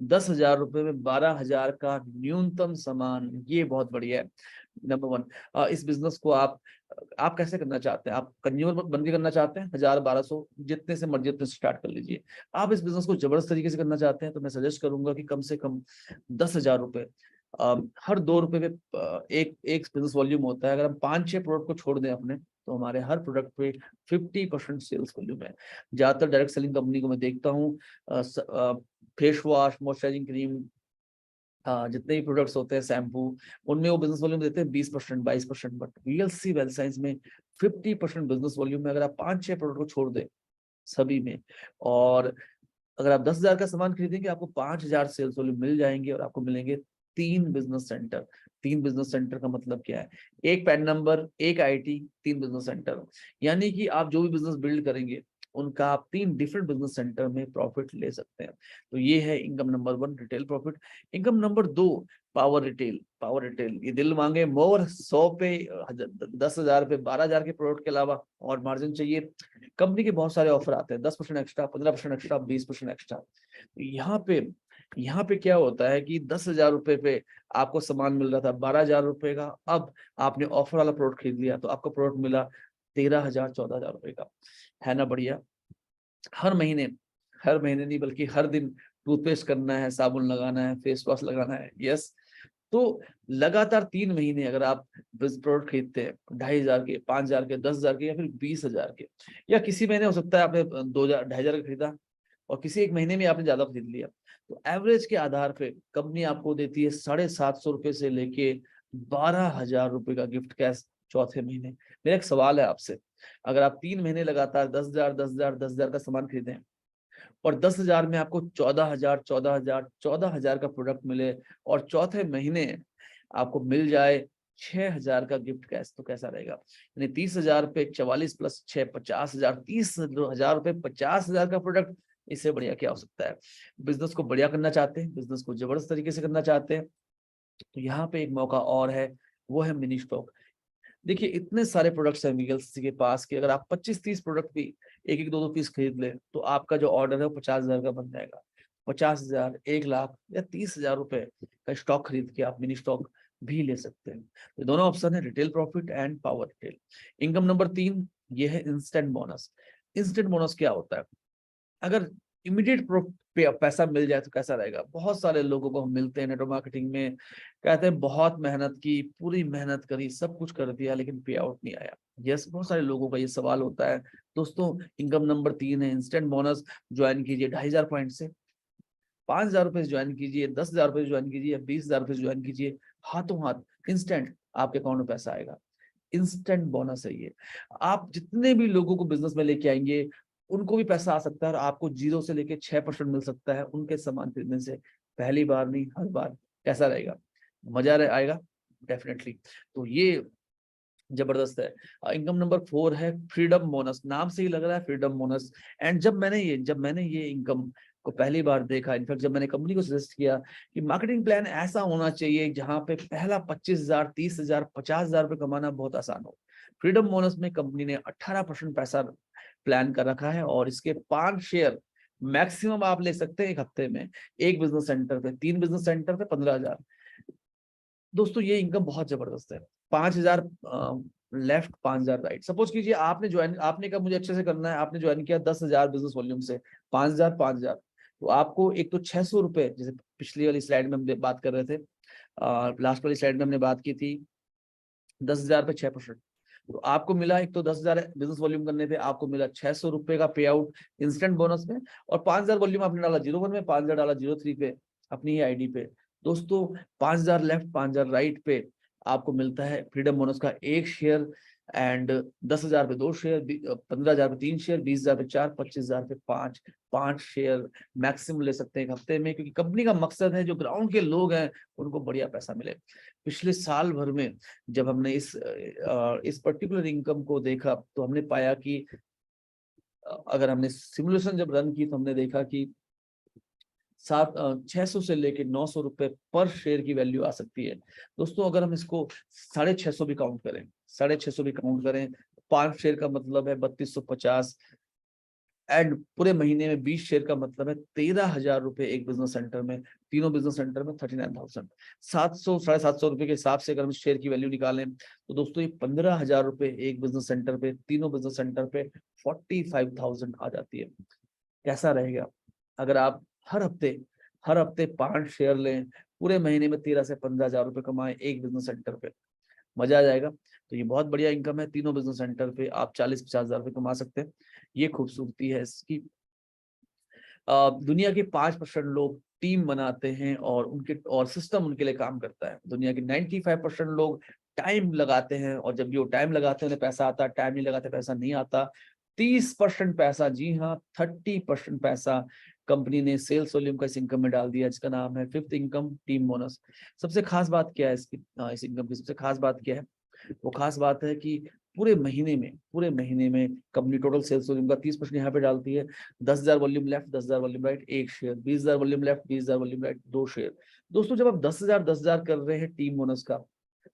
10,000 रुपए में 12,000 का न्यूनतम सामान, ये बहुत बढ़िया है। नंबर वन, इस बिजनेस को आप कैसे करना चाहते हैं? आप कंज्यूमर बन के करना चाहते हैं, 1000-1200 जितने से मर्जी उतने से स्टार्ट कर लीजिए। आप इस बिजनेस को जबरदस्त तरीके से करना चाहते हैं तो मैं सजेस्ट करूंगा कि कम से कम 10,000 रुपए, हर 2 रुपए पे एक एक बिजनेस वॉल्यूम होता है। अगर हम 5-6 प्रोडक्ट को छोड़ दें अपने, तो हमारे हर प्रोडक्ट पे 50% सेल्स वॉल्यूम है। ज्यादातर डायरेक्ट सेलिंग कंपनी को मैं देखता हूँ, फेस वॉश, मॉइस्चराइजिंग क्रीम, जितने भी प्रोडक्ट्स होते हैं, शैम्पू, उनमें वो बिजनेस वॉल्यूम देते हैं 20%, 22%, बट वीएलसी वेल साइंस में 50% बिजनेस वॉल्यूम में। अगर आप 5-6 प्रोडक्ट को छोड़ दें सभी में, और अगर आप 10,000 का सामान खरीदेंगे, आपको 5,000 सेल्स वॉल्यूम मिल जाएंगे और आपको मिलेंगे 3 बिजनेस सेंटर। 3 बिजनेस सेंटर का मतलब क्या है? एक पैन नंबर, एक आईटी, 3 बिजनेस सेंटर। यानी कि आप जो भी बिजनेस बिल्ड करेंगे, उनका आप 3 डिफरेंट बिजनेस सेंटर में प्रॉफिट ले सकते हैं। तो ये है income number 1, retail profit. Income number 2, power retail. Power retail, ये दिल मांगे मोर, 100 पे, 10,000 पे, 12,000 के प्रोडक्ट के अलावा और मार्जिन चाहिए। कंपनी के बहुत सारे ऑफर आते हैं, 10% एक्स्ट्रा, 15% एक्स्ट्रा, 20% एक्स्ट्रा। यहाँ पे क्या होता है कि 10,000 रुपए पे आपको सामान मिल रहा था 12,000 रुपए का, अब आपने ऑफर वाला प्रोडक्ट खरीद लिया तो आपको प्रोडक्ट मिला 13,000, 14,000 रुपए का। है ना बढ़िया? हर महीने नहीं बल्कि हर दिन टूथपेस्ट करना है, साबुन लगाना है, फेस वॉश लगाना है। यस, तो लगातार 3 महीने अगर आप प्रोडक्ट खरीदते हैं 2,500 के, 5,000 के, 10,000 के, या फिर 20,000 के, या किसी महीने हो सकता है आपने 2,000, 2,500 का खरीदा और किसी एक महीने में आपने ज्यादा खरीद लिया, तो एवरेज के आधार पे कंपनी आपको देती है 750 रुपए से लेके 12,000 रुपए का गिफ्ट कैश चौथे महीने। मेरा एक सवाल है आपसे, अगर आप 3 महीने लगातार 10,000, 10,000, 10,000 का सामान खरीदें और 10,000 में आपको 14,000, 14,000, 14,000 का प्रोडक्ट मिले और चौथे महीने आपको मिल जाए 6,000 का गिफ्ट कैश, तो कैसा रहेगा? यानी 30,000 पे 44 प्लस 6, 50,000, 30,000 रुपए, 50,000 का प्रोडक्ट। इससे बढ़िया क्या हो सकता है? बिजनेस को बढ़िया करना चाहते हैं, बिजनेस को जबरदस्त तरीके से करना चाहते हैं, तो यहाँ पे एक मौका और है, वो है मिनी स्टॉक। देखिए इतने सारे प्रोडक्ट्स हैं वीएलसीसी के पास कि अगर आप 25-30 प्रोडक्ट भी एक एक दो दो पीस खरीद ले, तो आपका जो ऑर्डर है वो 50,000 का बन जाएगा। 50,000, 1,00,000 या 30,000 रुपए का स्टॉक खरीद के आप मिनी स्टॉक भी ले सकते हैं। तो दोनों ऑप्शन है, retail profit and power retail. Income number 3, ये है इंस्टेंट बोनस। इंस्टेंट बोनस क्या होता है? अगर इमीडिएट पैसा मिल जाए तो कैसा रहेगा? बहुत सारे लोगों को हम मिलते हैं नेटवर्क मार्केटिंग में, कहते हैं बहुत मेहनत की, पूरी मेहनत करी, सब कुछ कर दिया, लेकिन पे आउट नहीं आया। यस, बहुत सारे लोगों का ये सवाल होता है। दोस्तों, इनकम नंबर 3 है इंस्टेंट बोनस। ज्वाइन कीजिए 2,500 पॉइंट से, 5,000 रुपए से ज्वाइन कीजिए, 10,000 रुपए से ज्वाइन कीजिए, 20,000 रुपए से ज्वाइन कीजिए, हाथों हाथ इंस्टेंट आपके अकाउंट में पैसा आएगा। इंस्टेंट बोनस है ये। आप जितने भी लोगों को बिजनेस में लेके आएंगे, उनको भी पैसा आ सकता है और आपको 0 से लेके 6% मिल सकता है उनके सामान खरीदने से। पहली बार नहीं, हर बार। कैसा रहेगा? मजा आएगा डेफिनेटली। तो ये जबरदस्त है। इनकम नंबर 4 है फ्रीडम बोनस। नाम से ही लग रहा है फ्रीडम बोनस। एंड जब मैंने ये इनकम को पहली बार देखा, इनफैक्ट जब मैंने कंपनी को सजेस्ट किया कि मार्केटिंग प्लान ऐसा होना चाहिए जहां पे पहला 25,000, 30,000, 50,000 रुपए कमाना बहुत आसान हो। फ्रीडम बोनस में कंपनी ने 18% पैसा प्लान कर रखा है और इसके 5 शेयर मैक्सिमम आप ले सकते हैं एक हफ्ते में, एक बिजनेस सेंटर पे, 3 बिजनेस सेंटर पे 15,000। दोस्तों ये इनकम बहुत जबरदस्त है। 5,000 लेफ्ट, 5,000 राइट। सपोज कीजिए आपने कहा मुझे अच्छे से करना है, आपने ज्वाइन किया 10,000 बिजनेस वॉल्यूम से, 5,000, 5,000, तो आपको एक तो 600 रुपए, जैसे पिछली वाली स्लाइड में हम बात कर रहे थे, लास्ट वाली स्लाइड में हमने बात की थी 10,000 पे 6%, तो आपको मिला, एक तो 10,000 बिजनेस वॉल्यूम करने पे आपको मिला 600 रुपए का पे आउट इंस्टेंट बोनस में, और 5,000 वॉल्यूम आपने डाला 01 में, 5,000 डाला 03 पे अपनी ही आईडी पे। दोस्तों 5,000 लेफ्ट, 5,000 राइट पे आपको मिलता है फ्रीडम बोनस का 1 शेयर, एंड 10,000 पे 2 शेयर, 15,000 पे 3 शेयर, 20,000 पे 4, 25,000 पे 5 शेयर मैक्सिमम ले सकते हैं एक हफ्ते में, क्योंकि कंपनी का मकसद है जो ग्राउंड के लोग हैं उनको बढ़िया पैसा मिले। पिछले साल भर में जब हमने इस पर्टिकुलर इनकम को देखा, तो हमने पाया कि अगर हमने सिमुलेशन जब रन की तो हमने देखा कि 600 से लेके 900 रुपए पर शेयर की वैल्यू आ सकती है। दोस्तों अगर हम इसको 650 भी काउंट करें, 650 भी काउंट करें, 5 शेयर का मतलब है 3250, एंड पूरे महीने में 20 शेयर का मतलब है 13,000 रुपए एक बिजनेस सेंटर में, तीनों बिजनेस सेंटर में 39,000, 700 750 रुपए के हिसाब से अगर हम शेयर की वैल्यू निकालें तो दोस्तों ये 15,000 रुपए एक बिजनेस सेंटर पे, तीनों बिजनेस सेंटर पे 45,000 आ जाती है। कैसा रहेगा अगर आप हर हफ्ते 5 शेयर लें, पूरे महीने में 13 से 15,000 रुपए कमाएं एक बिजनेस सेंटर पे, मजा आ जाएगा। तो ये बहुत बढ़िया इनकम है, तीनों बिजनेस सेंटर पे आप 40-50,000 रुपए कमा सकते हैं। ये खूबसूरती है इसकी। दुनिया के 5% लोग टीम बनाते हैं और सिस्टम उनके लिए काम करता है। दुनिया के 95% लोग टाइम लगाते हैं, और जब भी वो टाइम लगाते हैं उन्हें पैसा आता है, टाइम नहीं लगाते पैसा नहीं आता। 30% पैसा, जी हाँ 30% पैसा कंपनी ने सेल्स वॉल्यूम का इस इनकम में डाल दिया, जिसका नाम है फिफ्थ इनकम, टीम बोनस। सबसे खास बात क्या है इसकी, इस इनकम की सबसे खास बात क्या है? वो खास बात है कि पूरे महीने में कंपनी टोटल सेल्स वॉल्यूम का 30% यहाँ पे डालती है। 10,000 volume left, 10,000 volume right, 1 share. 20,000 volume left, 20,000 volume right, 2 share. दोस्तों जब आप 10,000 कर रहे हैं टीम बोनस का,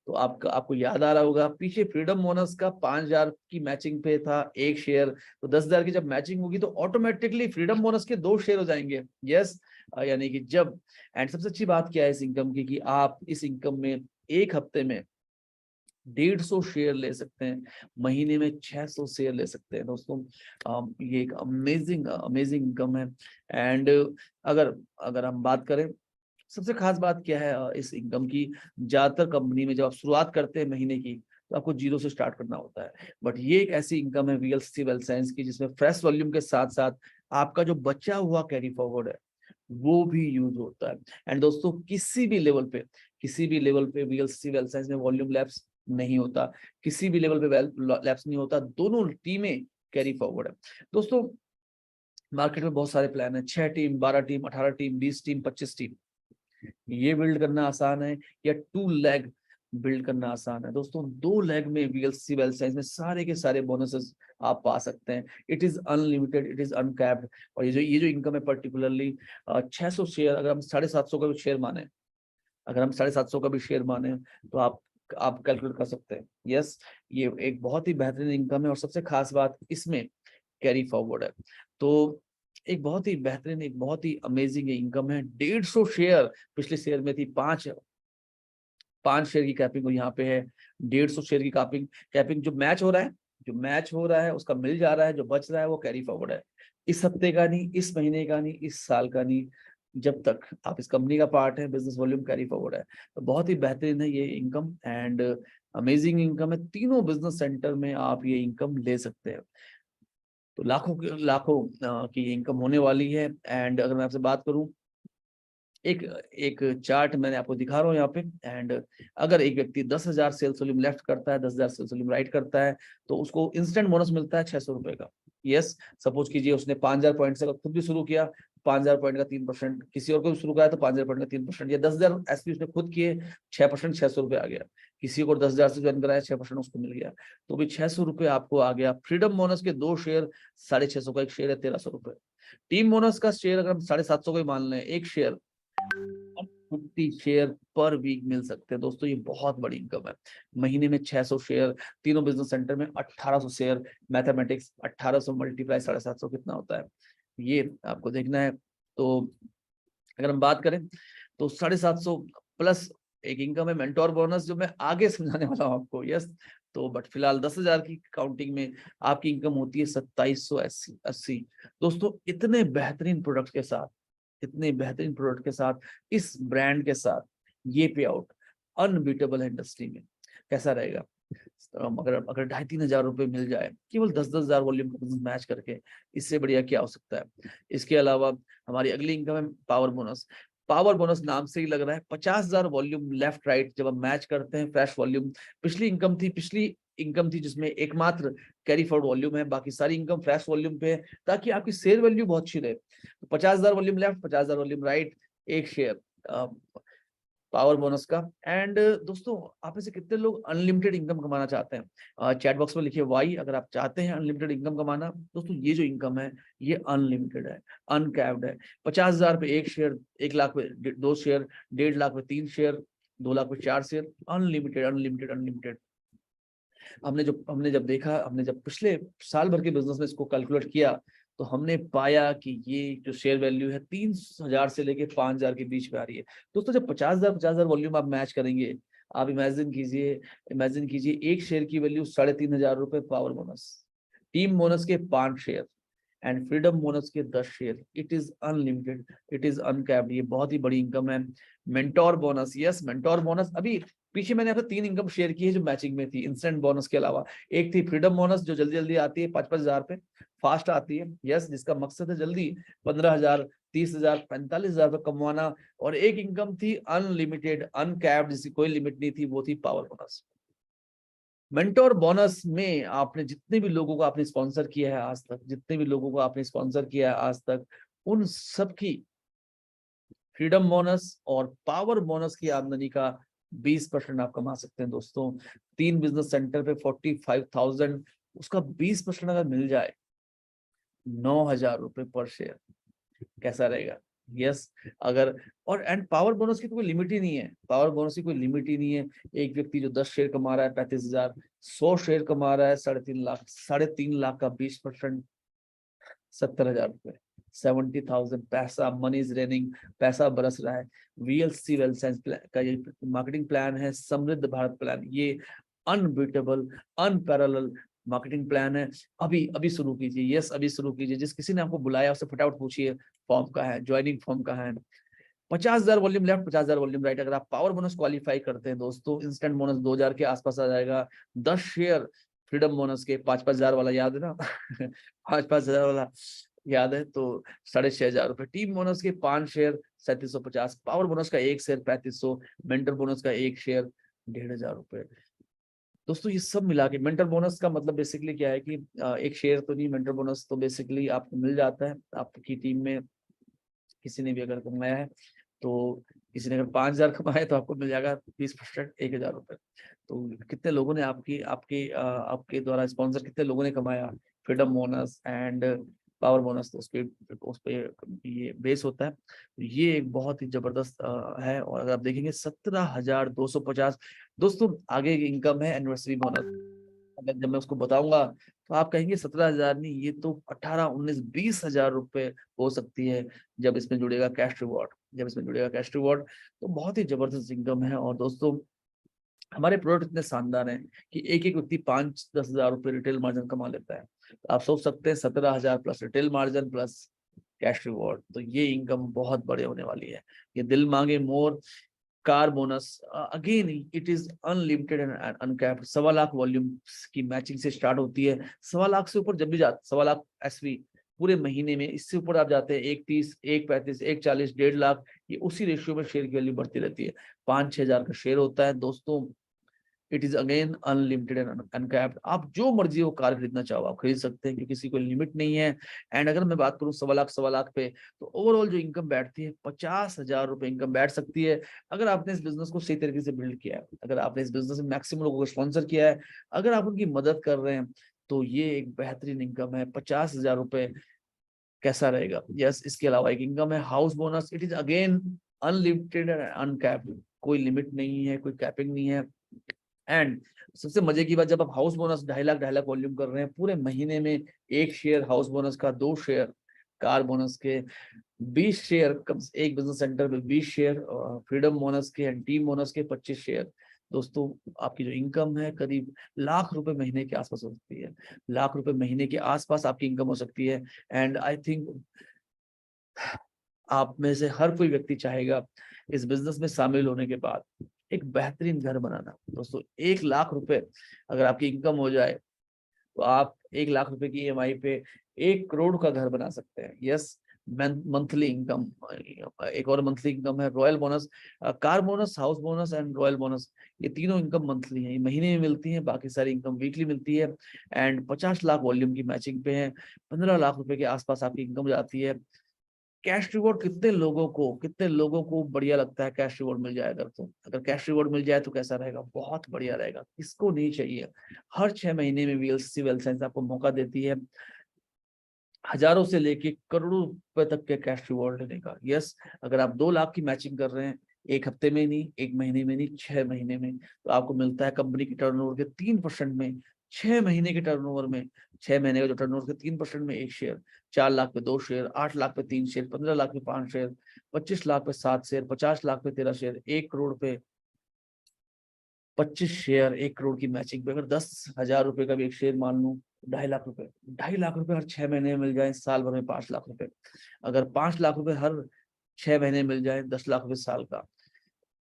तो आपको याद आ रहा होगा पीछे फ्रीडम बोनस का 5,000 की मैचिंग पे था 1 शेयर। तो 10,000 की जब मैचिंग होगी तो ऑटोमेटिकली फ्रीडम बोनस के 2 शेयर हो जाएंगे। यस, यानी कि जब, एंड सबसे अच्छी बात क्या है इस इनकम की, कि आप इस इनकम में एक हफ्ते में 150 शेयर ले सकते हैं, महीने में 600 शेयर ले सकते हैं। दोस्तों ये एक अमेजिंग इनकम है। एंड अगर अगर हम बात करें, सबसे खास बात क्या है इस इनकम की, ज्यादातर कंपनी में जब आप शुरुआत करते हैं महीने की, तो आपको जीरो से स्टार्ट करना होता है। बट ये एक ऐसी इनकम है वीएलसीसी वेल्थ साइंस की, जिसमें फ्रेश वॉल्यूम के साथ साथ आपका जो बचा हुआ कैरी फॉरवर्ड है वो भी यूज होता है। एंड दोस्तों किसी भी लेवल पे वीएलसीसी वेल्थ साइंस में वॉल्यूम लैप्स नहीं होता, किसी भी लेवल पे लैप्स नहीं होता, दोनों टीमें कैरी फॉरवर्ड है। दोस्तों मार्केट में बहुत सारे प्लान है, 6 team, 12 team, 18 team, 20 team, 25 team. ये बिल्ड करना आसान है या 2 लेग बिल्ड करना आसान है? दोस्तों 2 लेग में वीएलसीसी वेल्थ साइंस में सारे के सारे बोनसेस आप पा सकते हैं। It is unlimited, it is uncapped. और ये जो इनकम है पर्टिकुलरली 600 शेयर, अगर हम 750 का भी शेयर माने, अगर हम 750 का भी शेयर माने, तो आप कैलकुलेट कर सकते हैं। यस, ये एक बहुत ही बेहतरीन इनकम है, और सबसे खास बात इसमें कैरी फॉरवर्ड है। तो एक बहुत ही बेहतरीन, एक बहुत ही अमेजिंग इनकम है। 150 शेयर, पिछले शेयर में थी 5 शेयर की कैपिंग, और यहाँ पे है 150 शेयर की कैपिंग। जो मैच हो रहा है उसका मिल जा रहा है, जो बच रहा है वो कैरी फॉरवर्ड है। इस हफ्ते का नहीं, इस महीने का नहीं, इस साल का नहीं, जब तक आप इस कंपनी का पार्ट है, बिजनेस वॉल्यूम कैरी फॉरवर्ड है। तो बहुत ही बेहतरीन है ये इनकम, एंड अमेजिंग इनकम है। तीनों बिजनेस सेंटर में आप ये इनकम ले सकते हैं। तो लाखों की इनकम होने वाली है। एंड अगर मैं आपसे बात करूं, एक एक चार्ट मैंने आपको दिखा रहा हूँ यहाँ पे। एंड अगर एक व्यक्ति 10,000 सेल्स वॉल्यूम लेफ्ट करता है, 10,000 सेल्स वॉल्यूम राइट करता है, तो उसको इंस्टेंट बोनस मिलता है 600 रुपए का। यस, सपोज कीजिए उसने 5,000 पॉइंट से खुद भी शुरू किया, 5,000 पॉइंट का 3%, किसी और को भी शुरू किया तो 5,000 पॉइंट का 3%, या 10,000 एसपी उसने खुद किए, 6%, 600 रुपए आ गया। किसी को 10,000 से ज्वाइन कराया, 6% उसको मिल गया, तो भी 600 रुपए आपको आ गया। फ्रीडम बोनस के 2 शेयर, 650 का एक शेयर है 1,300 रुपए। टीम बोनस का शेयर अगर हम 750 का ही मान लें, एक शेयर 50 शेयर पर वीक मिल सकते हैं। दोस्तों ये बहुत बड़ी इनकम है। महीने में 600 शेयर, तीनों बिजनेस सेंटर में 1800 शेयर। मैथमेटिक्स, 1800 मल्टीप्लाई 750 कितना होता है, ये आपको देखना है। तो अगर हम बात करें तो 750 प्लस एक इनकम है मेंटोर बोनस, जो मैं आगे समझाने वाला हूँ आपको। यस, तो बट फिलहाल 10,000 की काउंटिंग में आपकी इनकम होती है 2780। दोस्तों इतने बेहतरीन प्रोडक्ट के साथ, इस ब्रांड के साथ, ये पे आउट अनबीटेबल है इंडस्ट्री में। कैसा रहेगा? अगर अगर 2,500-3,000 रुपए मिल जाए केवल 10,000 वॉल्यूम का बिजनेस मैच करके, इससे बढ़िया क्या हो सकता है? इसके अलावा हमारी अगली इनकम है पावर बोनस। पावर बोनस नाम से ही लग रहा है, 50,000 वॉल्यूम लेफ्ट राइट जब हम मैच करते हैं, फ्रेश वॉल्यूम। पिछली इनकम थी जिसमें एकमात्र कैरी फॉरवर्ड वॉल्यूम है, बाकी सारी इनकम फ्रेश वॉल्यूम पे है, ताकि आपकी शेयर वैल्यू बहुत अच्छी रहे। तो 50,000 वॉल्यूम लेफ्ट, 50,000 वॉल्यूम राइट, एक शेयर पावर बोनस का। एंड दोस्तों आप में से कितने लोग अनलिमिटेड इनकम कमाना चाहते हैं? चैट बॉक्स में लिखिए वाई, अगर आप चाहते हैं अनलिमिटेड इनकम कमाना। दोस्तों ये जो इनकम है ये अनलिमिटेड है, अनकैप्ड है। 50,000 पे एक शेयर, 1 लाख पे 2 शेयर, 1.5 लाख पे 3 शेयर, 2 लाख पे 4 शेयर, अनलिमिटेड अनलिमिटेड अनलिमिटेड। हमने जब पिछले साल भर के बिजनेस में इसको कैलकुलेट किया, तो हमने पाया कि ये जो शेयर वैल्यू है 3,000 से लेके 5,000 के बीच में आ रही है। दोस्तों जब 50,000 वॉल्यूम आप मैच करेंगे, आप इमेजिन कीजिए एक शेयर की वैल्यू 3,500 रुपए पावर बोनस, टीम बोनस के 5 शेयर एंड फ्रीडम बोनस के 10 share. It is unlimited, it is uncapped. ये बहुत ही बड़ी इनकम है। Mentor bonus, yes mentor bonus. अभी पीछे मैंने आपको 3 इनकम शेयर की है जो मैचिंग में थी इंस्टेंट बोनस के अलावा। एक थी फ्रीडम बोनस जो जल्दी जल्दी आती है, 5,000 पे फास्ट आती है, यस, जिसका मकसद है जल्दी 15,000, 30,000, 45,000 रुपए कमाना। और एक इनकम थी अनलिमिटेड अनकैप्ड, जिसकी कोई लिमिट नहीं थी, वो थी पावर बोनस। मेंटोर बोनस में आपने जितने भी लोगों को आपने स्पॉन्सर किया है आज तक, जितने भी लोगों को आपने स्पॉन्सर किया है आज तक, उन सब की फ्रीडम बोनस और पावर बोनस की आमदनी का 20% आप कमा सकते हैं दोस्तों। 3 बिजनेस सेंटर पे 45,000, उसका 20% अगर मिल जाए 9,000 रुपए पर शेयर, कैसा रहेगा? यस अगर, और एंड पावर बोनस की तो कोई लिमिट ही नहीं है, पावर बोनस की कोई लिमिट ही नहीं है। एक व्यक्ति जो 10 शेयर कमा रहा है 35,000, 100 शेयर कमा रहा है 3.5 लाख, 3.5 लाख का 20%, 70,000 रुपए, 70,000। पैसा, मनी इज रेनिंग, पैसा बरस रहा है। वीएलसी वेल्थ साइंस का ये मार्केटिंग प्लान है, समृद्ध भारत प्लान। ये अनबीटेबल, अनपैरेलल मार्केटिंग प्लान है। अभी अभी शुरू कीजिए, यस अभी शुरू कीजिए। जिस किसी ने आपको बुलाया उससे फटाफट पूछिए फॉर्म का है, ज्वाइनिंग फॉर्म का है। 50,000 वॉल्यूम लेफ्ट, 50,000 वॉल्यूम राइट। अगर आप पावर बोनस क्वालिफाई करते हैं दोस्तों, इंस्टेंट बोनस 2,000 के आसपास आ जाएगा। 10 शेयर फ्रीडम बोनस के 5,000 वाला याद है ना 5,000 वाला याद है, तो 6,500 रुपए। टीम बोनस के 5 शेयर 3,750, पावर बोनस का 1 शेयर 3,500, मेंटर बोनस का 1 शेयर 1,500 रुपए। दोस्तों ये सब मिला के मेंटर बोनस का मतलब बेसिकली क्या है कि एक शेयर तो नहीं, मेंटर बोनस तो बेसिकली आपको मिल जाता है। आपकी टीम में किसी ने भी अगर कमाया है, तो किसी ने अगर 5,000 कमाया तो आपको मिल जाएगा 20%, 1,000 रुपए। तो कितने लोगों ने आपके द्वारा स्पॉन्सर, कितने लोगों ने कमाया freedom bonus and power bonus, तो उस पे ये बेस होता है। तो ये एक बहुत ही जबरदस्त है। और अगर आप देखेंगे 17,250 दोस्तों। आगे इनकम है एनिवर्सरी बोनस। अगर जब मैं उसको बताऊंगा तो आप कहेंगे 17,000 नहीं, ये तो 18, 19, 20,000 रुपए हो सकती है जब इसमें जुड़ेगा कैश रिवॉर्ड। जब इसमें जुड़ेगा कैश रिवॉर्ड तो बहुत ही जबरदस्त इनकम है। और दोस्तों हमारे प्रोडक्ट इतने शानदार हैं कि एक एक व्यक्ति 5-10,000 रुपए रिटेल मार्जिन कमा लेता है। तो आप सोच सकते हैं 17,000 plus retail margin plus cash reward, तो ये इनकम बहुत बड़े होने वाली है। ये दिल मांगे more car bonus, again it is unlimited and uncapped. 1.25 lakh volume की मैचिंग से स्टार्ट होती है। 1.25 लाख से ऊपर जब भी जाते, 1.25 लाख एसवी पूरे महीने में, इससे ऊपर आप जाते हैं 1.30, 1.35, 1.40, 1.5 लाख, ये उसी रेशियो में शेयर की वैल्यू बढ़ती रहती है। 5-6 हजार का शेयर होता है दोस्तों। It is again unlimited and uncapped. आप जो मर्जी वो कार खरीदना चाहो आप खरीद सकते हैं, क्योंकि किसी को लिमिट नहीं है। एंड अगर मैं बात करूं 1.25 लाख पे, तो ओवरऑल जो इनकम बैठती है 50,000 रुपए इनकम बैठ सकती है। अगर आपने इस बिजनेस को सही तरीके से बिल्ड किया है, अगर आपने इस बिजनेस में मैक्सिमम लोगों को स्पॉन्सर किया है, अगर आप उनकी मदद कर रहे हैं, तो ये एक बेहतरीन इनकम है। 50,000 रुपए कैसा रहेगा? यस इसके अलावा एक इनकम है house bonus. It is again unlimited and uncapped, कोई लिमिट नहीं है, कोई कैपिंग नहीं है। एंड सबसे मजे की बात, जब आप हाउस बोनस 2.5 लाख वॉल्यूम कर रहे हैं पूरे महीने में, 1 शेयर हाउस बोनस का, 2 शेयर कार बोनस के, 20 शेयर एक बिजनेस सेंटर में 20 शेयर फ्रीडम बोनस के एंड टीम बोनस के 25 शेयर, दोस्तों आपकी जो इनकम है करीब लाख रुपए महीने के आसपास हो सकती है। लाख रुपए महीने के आसपास आपकी इनकम हो सकती है। एंड आई थिंक आप में से हर कोई व्यक्ति चाहेगा इस बिजनेस में शामिल होने के बाद एक बेहतरीन घर बनाना। दोस्तों 1 लाख रुपए अगर आपकी इनकम हो जाए, तो आप 1 लाख रुपए की ईएमआई पे 1 करोड़ का घर बना सकते हैं। Yes monthly income. एक और मंथली इनकम है royal bonus, car bonus, house bonus and royal bonus. ये तीनों इनकम मंथली है, ये महीने में मिलती है, बाकी सारी इनकम वीकली मिलती है। एंड 50 लाख वॉल्यूम की मैचिंग पे है, 15 लाख रुपए के आसपास आपकी इनकम जाती है। कैश रिवॉर्ड कितने लोगों को बढ़िया लगता है कैश रिवॉर्ड मिल जाए? अगर कैश रिवॉर्ड मिल जाए तो कैसा रहेगा? बहुत बढ़िया रहेगा। किसको नहीं चाहिए? हर 6 महीने में वीएलसी वेल्थ साइंस आपको मौका देती है हजारों से लेके करोड़ों रुपए तक के कैश रिवॉर्ड लेने का। यस अगर आप 2 लाख की मैचिंग कर रहे हैं, एक हफ्ते में नहीं, एक महीने में नहीं, 6 महीने में, तो आपको मिलता है कंपनी की टर्नओवर के 3% में 6 महीने के टर्नओवर में, 6 महीने का जो टर्नओवर के 3% में 1 शेयर, 4 लाख पे 2 शेयर, 8 लाख पे 3 शेयर, 15 लाख पे 5 शेयर, 25 लाख पे 7 शेयर, 50 लाख पे 13 शेयर, 1 करोड़ पे 25 शेयर, 1 करोड़ की मैचिंग पे अगर 10,000 रुपए का भी एक शेयर मान लूं, 2.5 लाख रुपए, 2.5 लाख रुपए हर 6 महीने में मिल जाए, साल भर में 5 लाख रुपए। अगर 5 लाख रुपए हर 6 महीने मिल जाए, 10 लाख रुपए साल का,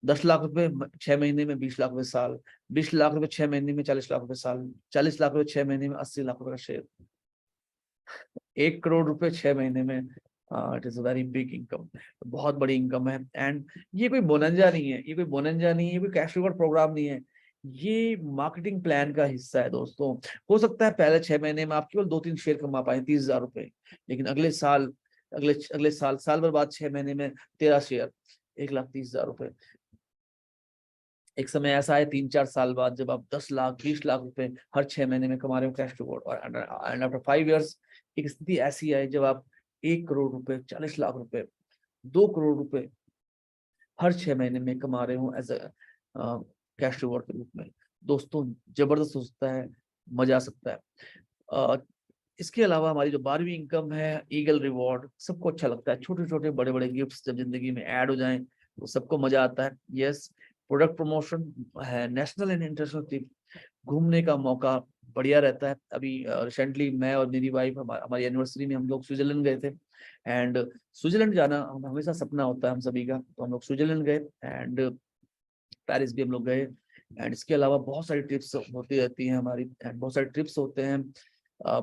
10 लाख रुपए 6 महीने में 20 लाख रुपए साल, 20 लाख रुपए 6 महीने में 40 लाख रुपए साल, 40 लाख रुपए 6 महीने में 80 लाख रुपए का शेयर, 1 करोड़ रुपए 6 महीने में। It is a very big income, बहुत बड़ी इनकम है। एंड ये कोई बोनंजा नहीं है, ये कोई बोनंजा नहीं है, ये कोई कैश रिवॉर्ड प्रोग्राम नहीं है, ये मार्केटिंग प्लान का हिस्सा है दोस्तों। हो सकता है पहले 6 महीने में आप केवल 2-3 शेयर कमा पाए 30,000 रुपए, लेकिन अगले साल, अगले साल भर बाद 6 महीने में 13 शेयर, 1,30,000 रुपए। एक समय ऐसा है 3-4 साल बाद जब आप 10 लाख 20 लाख रुपए हर 6 महीने में कमा रहे हो कैश रिवॉर्ड, और एंड आफ्टर 5 इयर्स एक स्थिति ऐसी है जब आप 1 करोड़ रुपए, 40 लाख रुपए, 2 करोड़ रुपए हर 6 महीने में कमा रहे हो एज अ कैश रिवॉर्ड के रूप में। दोस्तों जबरदस्त हो सकता है, मजा आ सकता है। इसके अलावा हमारी जो 12वीं इनकम है, ईगल रिवॉर्ड, सबको अच्छा लगता है। छोटे छोटे बड़े बड़े गिफ्ट्स जब जिंदगी में ऐड हो जाएं तो सबको मजा आता है। यस, प्रोडक्ट प्रमोशन है, नेशनल एंड इंटरनेशनल ट्रिप, घूमने का मौका बढ़िया रहता है। अभी रिसेंटली मैं और मेरी वाइफ हमारी एनिवर्सरी में हम लोग स्विट्जरलैंड गए थे। एंड स्विट्जरलैंड जाना हमेशा सपना होता है हम सभी का, तो हम लोग स्विट्जरलैंड गए एंड पेरिस भी हम लोग गए। एंड इसके अलावा बहुत सारी ट्रिप्स होती रहती हैं हमारी, एंड बहुत सारे ट्रिप्स होते हैं।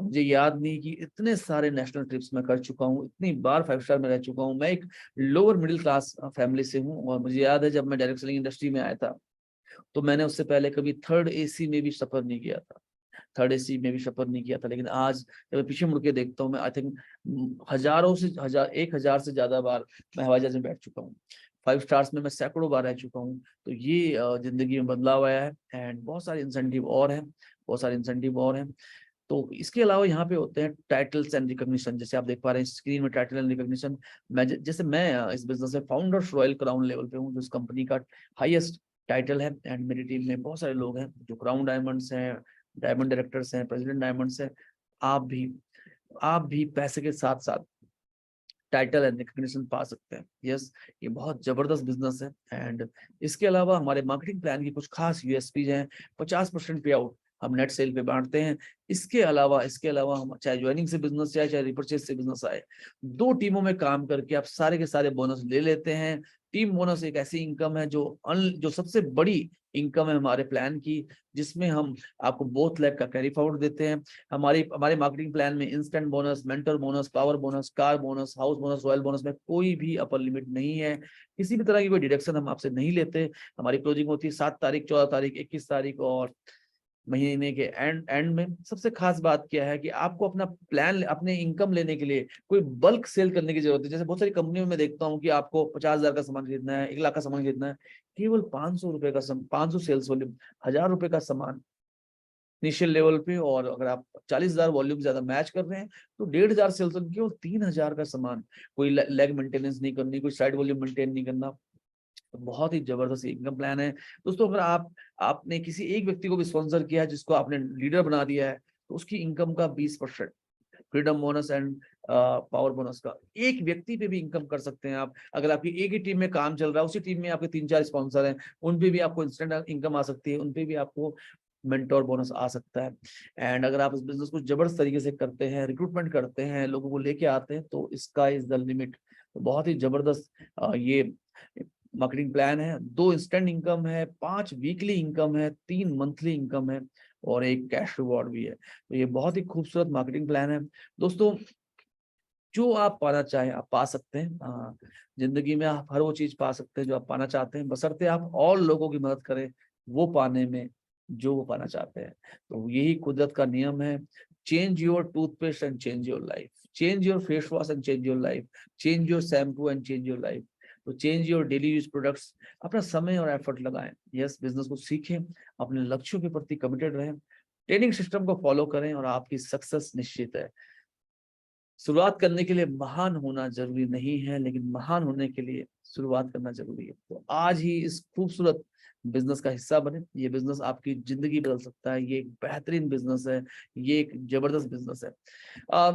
मुझे याद नहीं कि इतने सारे नेशनल ट्रिप्स मैं कर चुका हूँ, इतनी बार 5 स्टार में रह चुका हूँ। मैं एक लोअर मिडिल क्लास फैमिली से हूँ, और मुझे याद है जब मैं डायरेक्ट सेलिंग इंडस्ट्री में आया था तो मैंने उससे पहले कभी थर्ड एसी में भी सफर नहीं किया था, थर्ड एसी में भी सफर नहीं किया था। लेकिन आज जब मैं पीछे मुड़ के देखता हूँ, मैं आई थिंक हजारों से 1,000 से ज्यादा बार मैं हवाई जहाज में बैठ चुका हूँ। 5 स्टार्स में मैं सैकड़ों बार रह चुका हूँ। तो ये जिंदगी में बदलाव आया है। एंड बहुत सारे इंसेंटिव और हैं, बहुत सारे इंसेंटिव और हैं। तो इसके अलावा यहाँ पे होते हैं टाइटल्स एंड रिकॉग्निशन, जैसे आप देख पा रहे हैं स्क्रीन में टाइटल एंड रिकॉग्निशन। जैसे मैं इस बिजनेस में फाउंडर्स रॉयल क्राउन लेवल पे हूँ, जो इस कंपनी का हाईएस्ट टाइटल है। एंड मेरी टीम में बहुत सारे लोग हैं जो क्राउन डायमंड्स हैं, डायमंड डायरेक्टर्स हैं, प्रेसिडेंट डायमंड्स हैं। आप भी पैसे के साथ साथ टाइटल एंड रिकॉग्निशन पा सकते हैं। यस, ये बहुत जबरदस्त बिजनेस है। एंड इसके अलावा हमारे मार्केटिंग प्लान की कुछ खास यूएसपी हैं। 50% पे आउट हम नेट सेल पे बांटते हैं। इसके अलावा हम चाहे ज्वाइनिंग से बिजनेस आए, चाहे रिपर्चेज से बिजनेस आए, 2 टीमों में काम करके आप सारे के सारे बोनस ले लेते हैं। टीम बोनस एक ऐसी इनकम है जो सबसे बड़ी इनकम है हमारे प्लान की, जिसमें हम आपको बोथ लेग का कैरी फॉरवर्ड देते हैं। हमारे मार्केटिंग प्लान में instant bonus, mentor bonus, power bonus, car bonus, house bonus, royal bonus में कोई भी अपर लिमिट नहीं है। किसी भी तरह की कोई डिडक्शन हम आपसे नहीं लेते। हमारी क्लोजिंग होती है 7 तारीख, 14 तारीख, 21 तारीख, और महीने के एंड एंड में। सबसे खास बात क्या है कि आपको अपना प्लान, अपने इनकम लेने के लिए कोई बल्क सेल करने की जरूरत है। जैसे बहुत सारी कंपनियों में देखता हूँ कि आपको 50,000 का सामान खरीदना है, 1 लाख का सामान खरीदना है, केवल 500 रुपए का 500 सेल्स वॉल्यूम, 1,000 रुपए का सामान इनिशियल लेवल पे। और अगर आप 40,000 वॉल्यूम ज्यादा मैच कर रहे हैं तो 1,500 सेल्स, केवल 3,000 का सामान, कोई लेग मेंटेनेंस नहीं करनी, कोई साइड वॉल्यूम मेंटेन नहीं करना। तो बहुत ही जबरदस्त इनकम प्लान है दोस्तों। अगर आपने किसी एक व्यक्ति को भी स्पॉन्सर किया है, जिसको आपने लीडर बना दिया है, तो उसकी इनकम का 20% freedom bonus and power bonus का एक व्यक्ति पे भी इनकम कर सकते हैं आप। अगर आपकी एक ही टीम में काम चल रहा है, उसी टीम में आपके 3-4 स्पॉन्सर हैं, उन पे भी आपको इंस्टेंट इनकम आ सकती है, उन पे भी आपको मेंटोर बोनस आ सकता है। एंड अगर आप इस बिजनेस को जबरदस्त तरीके से करते हैं, रिक्रूटमेंट करते हैं, लोगों को लेके आते हैं, तो इसका इज द लिमिट। तो बहुत ही जबरदस्त ये मार्केटिंग प्लान है। 2 इंस्टेंट इनकम है, 5 वीकली इनकम है, 3 मंथली इनकम है, और एक कैश रिवॉर्ड भी है। तो ये बहुत ही खूबसूरत मार्केटिंग प्लान है दोस्तों। जो आप पाना चाहें आप पा सकते हैं। जिंदगी में आप हर वो चीज पा सकते हैं जो आप पाना चाहते हैं, बशर्ते आप और लोगों की मदद करें वो पाने में जो वो पाना चाहते हैं। तो यही कुदरत का नियम है। Change your toothpaste and change your life, change your face wash and change your life, change your shampoo and change your life. तो change your daily use products. अपना समय और एफर्ट लगाएं। यस, बिजनेस को सीखें, अपने लक्ष्यों के प्रति कमिटेड रहें, ट्रेनिंग सिस्टम को फॉलो करें, और आपकी सक्सेस निश्चित है। शुरुआत करने के लिए महान होना जरूरी नहीं है, लेकिन महान होने के लिए शुरुआत करना जरूरी है। तो आज ही इस खूबसूरत बिजनेस का हिस्सा बने। ये बिजनेस आपकी जिंदगी बदल सकता है, ये एक बेहतरीन बिजनेस है, ये एक जबरदस्त बिजनेस है।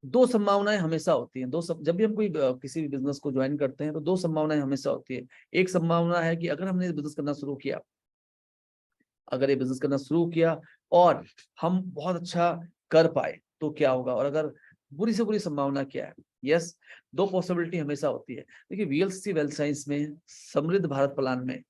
दो संभावनाएं हमेशा होती हैं, जब भी हम कोई किसी भी बिजनेस को ज्वाइन करते हैं तो दो संभावनाएं हमेशा होती है। एक संभावना है कि अगर हमने बिजनेस करना शुरू किया, अगर ये बिजनेस करना शुरू किया और हम बहुत अच्छा कर पाए तो क्या होगा, और अगर बुरी से बुरी संभावना क्या है। यस, दो पॉसिबिलिटी हमेशा होती है। देखिए वीएलसी वेल्थ साइंस में, समृद्ध भारत प्लान में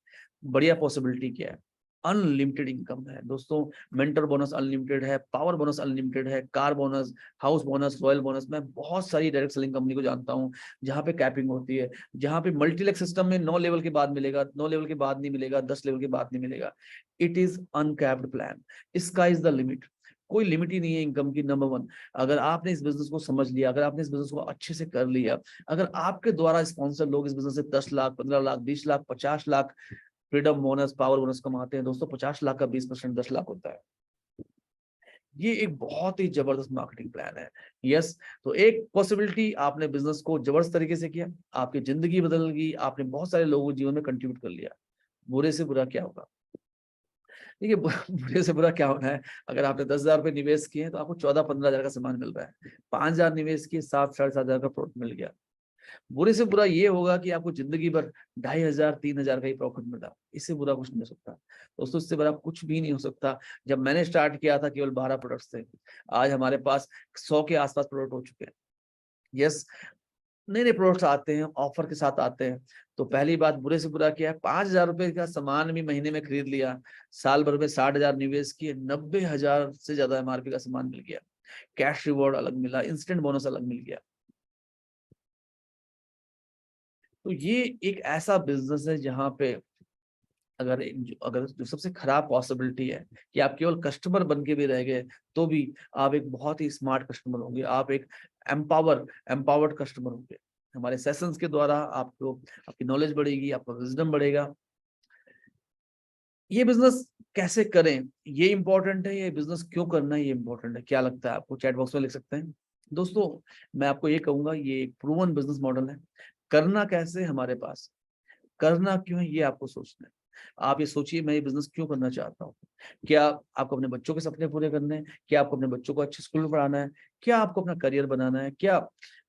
बढ़िया पॉसिबिलिटी क्या है, अनलिमिटेड इनकम है दोस्तों। मेंटर बोनस अनलिमिटेड है, पावर बोनस अनलिमिटेड है, car bonus, house bonus, royal bonus. मैं बहुत सारी डायरेक्ट सेलिंग कंपनी को जानता हूँ जहाँ पे कैपिंग होती है, जहाँ पे मल्टीलेक्स सिस्टम में 9 लेवल के बाद मिलेगा, 9 लेवल के बाद नहीं मिलेगा, 10 लेवल के बाद नहीं मिलेगा। It is uncapped plan, sky is the limit. कोई लिमिट ही नहीं है इनकम की। नंबर वन, अगर आपने इस बिजनेस को समझ लिया, अगर आपने इस बिजनेस को अच्छे से कर लिया, अगर आपके द्वारा स्पॉन्सर लोग इस बिजनेस से 10 lakh, 15 lakh, 20 lakh, 50 lakh freedom bonus, power bonus कमाते हैं दोस्तों, 50 लाख का 20% 10 लाख होता है। ये एक बहुत ही जबरदस्त मार्केटिंग प्लान है। यस, तो एक पॉसिबिलिटी, आपने बिजनेस को जबरदस्त तरीके से किया, आपकी जिंदगी बदल गई, आपने बहुत सारे लोगों के जीवन में कंट्रीब्यूट कर लिया। बुरे से बुरा क्या होगा, देखिए बुरे से बुरा क्या होना है, अगर आपने 10,000 रुपये निवेश किए हैं तो आपको 14-15 हजार का सामान मिल रहा है। 5,000 निवेश किए, 7-7.5 हजार का प्रोडक्ट मिल गया। बुरे से बुरा ये होगा कि आपको जिंदगी भर 2,500-3,000 का ही प्रॉफिट मिला। इससे बुरा कुछ नहीं हो सकता दोस्तों, इससे बुरा कुछ भी नहीं हो सकता। जब मैंने स्टार्ट किया था केवल 12 प्रोडक्ट्स थे, आज हमारे पास 100 के आसपास प्रोडक्ट हो चुके हैं। यस, नए नए प्रोडक्ट्स आते हैं, ऑफर के साथ आते हैं। तो पहली बात, बुरे से बुरा क्या है, 5,000 रुपए का सामान भी महीने में खरीद लिया, साल भर में 60,000 निवेश किए, 90,000 से ज्यादा एमआरपी का सामान मिल गया, कैश रिवॉर्ड अलग मिला, इंस्टेंट बोनस अलग मिल गया। तो ये एक ऐसा बिजनेस है जहां पे अगर जो सबसे खराब पॉसिबिलिटी है कि आप केवल कस्टमर बन के भी रह गए, तो भी आप एक बहुत ही स्मार्ट कस्टमर होंगे, आप एक एम्पावर्ड कस्टमर होंगे। हमारे सेशंस के द्वारा आपको, आपकी नॉलेज बढ़ेगी, आपका विजडम बढ़ेगा। ये बिजनेस कैसे करें ये इंपॉर्टेंट है, ये बिजनेस क्यों करना है ये इंपॉर्टेंट है। क्या लगता है आपको, चैट बॉक्स में लिख सकते हैं दोस्तों। मैं आपको ये कहूंगा, ये एक प्रूवन बिजनेस मॉडल है। करना कैसे हमारे पास, करना क्यों है ये आपको सोचना है। आप ये सोचिए, मैं ये बिजनेस क्यों करना चाहता हूँ। क्या आपको अपने बच्चों के सपने पूरे करने हैं, क्या आपको अपने बच्चों को अच्छे स्कूल में पढ़ाना है, क्या आपको अपना करियर बनाना है, क्या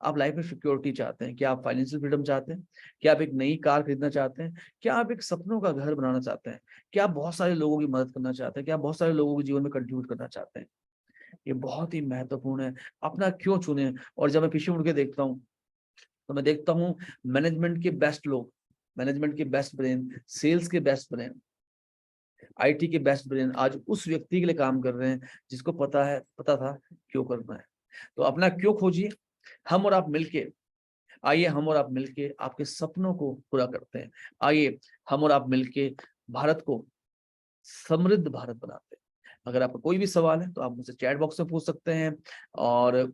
आप लाइफ में सिक्योरिटी चाहते हैं, क्या आप फाइनेंशियल फ्रीडम चाहते हैं, क्या आप एक नई कार खरीदना चाहते हैं, क्या आप एक सपनों का घर बनाना चाहते हैं, क्या आप बहुत सारे लोगों की मदद करना चाहते हैं, क्या आप बहुत सारे लोगों के जीवन में कंट्रीब्यूट करना चाहते हैं। ये बहुत ही महत्वपूर्ण है, अपना क्यों चुने। और जब मैं पीछे मुड़ के देखता हूँ तो मैं देखता हूँ मैनेजमेंट के बेस्ट लोग, मैनेजमेंट के बेस्ट ब्रेन, सेल्स के बेस्ट ब्रेन, आईटी के बेस्ट ब्रेन आज उस व्यक्ति के लिए काम कर रहे हैं जिसको पता था क्यों करना है। तो अपना क्यों खोजिए। हम और आप मिलके, आइए हम और आप मिलके आपके सपनों को पूरा करते हैं। आइए हम और आप मिलके भारत को समृद्ध भारत बनाते हैं। अगर आपका कोई भी सवाल है तो आप मुझसे चैट बॉक्स में पूछ सकते हैं। और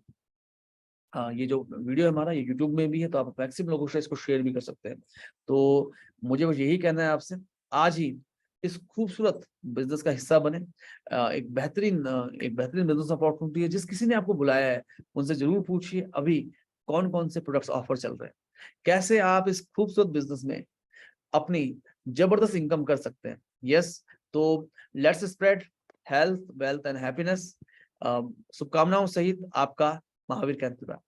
हाँ, ये जो वीडियो है हमारा, ये यूट्यूब में भी है, तो आप मैक्सिमम लोगों से इसको शेयर भी कर सकते हैं। तो मुझे बस यही कहना है आपसे, आज ही इस खूबसूरत बिजनेस का हिस्सा बने। एक बेहतरीन बिजनेस अपॉर्चुनिटी है। जिस किसी ने आपको बुलाया है उनसे जरूर पूछिए अभी कौन कौन से प्रोडक्ट्स ऑफर चल रहे हैं, कैसे आप इस खूबसूरत बिजनेस में अपनी जबरदस्त इनकम कर सकते हैं। यस, तो let's spread health, wealth and happiness. शुभकामनाओं सहित आपका महावीर कैंतुरा।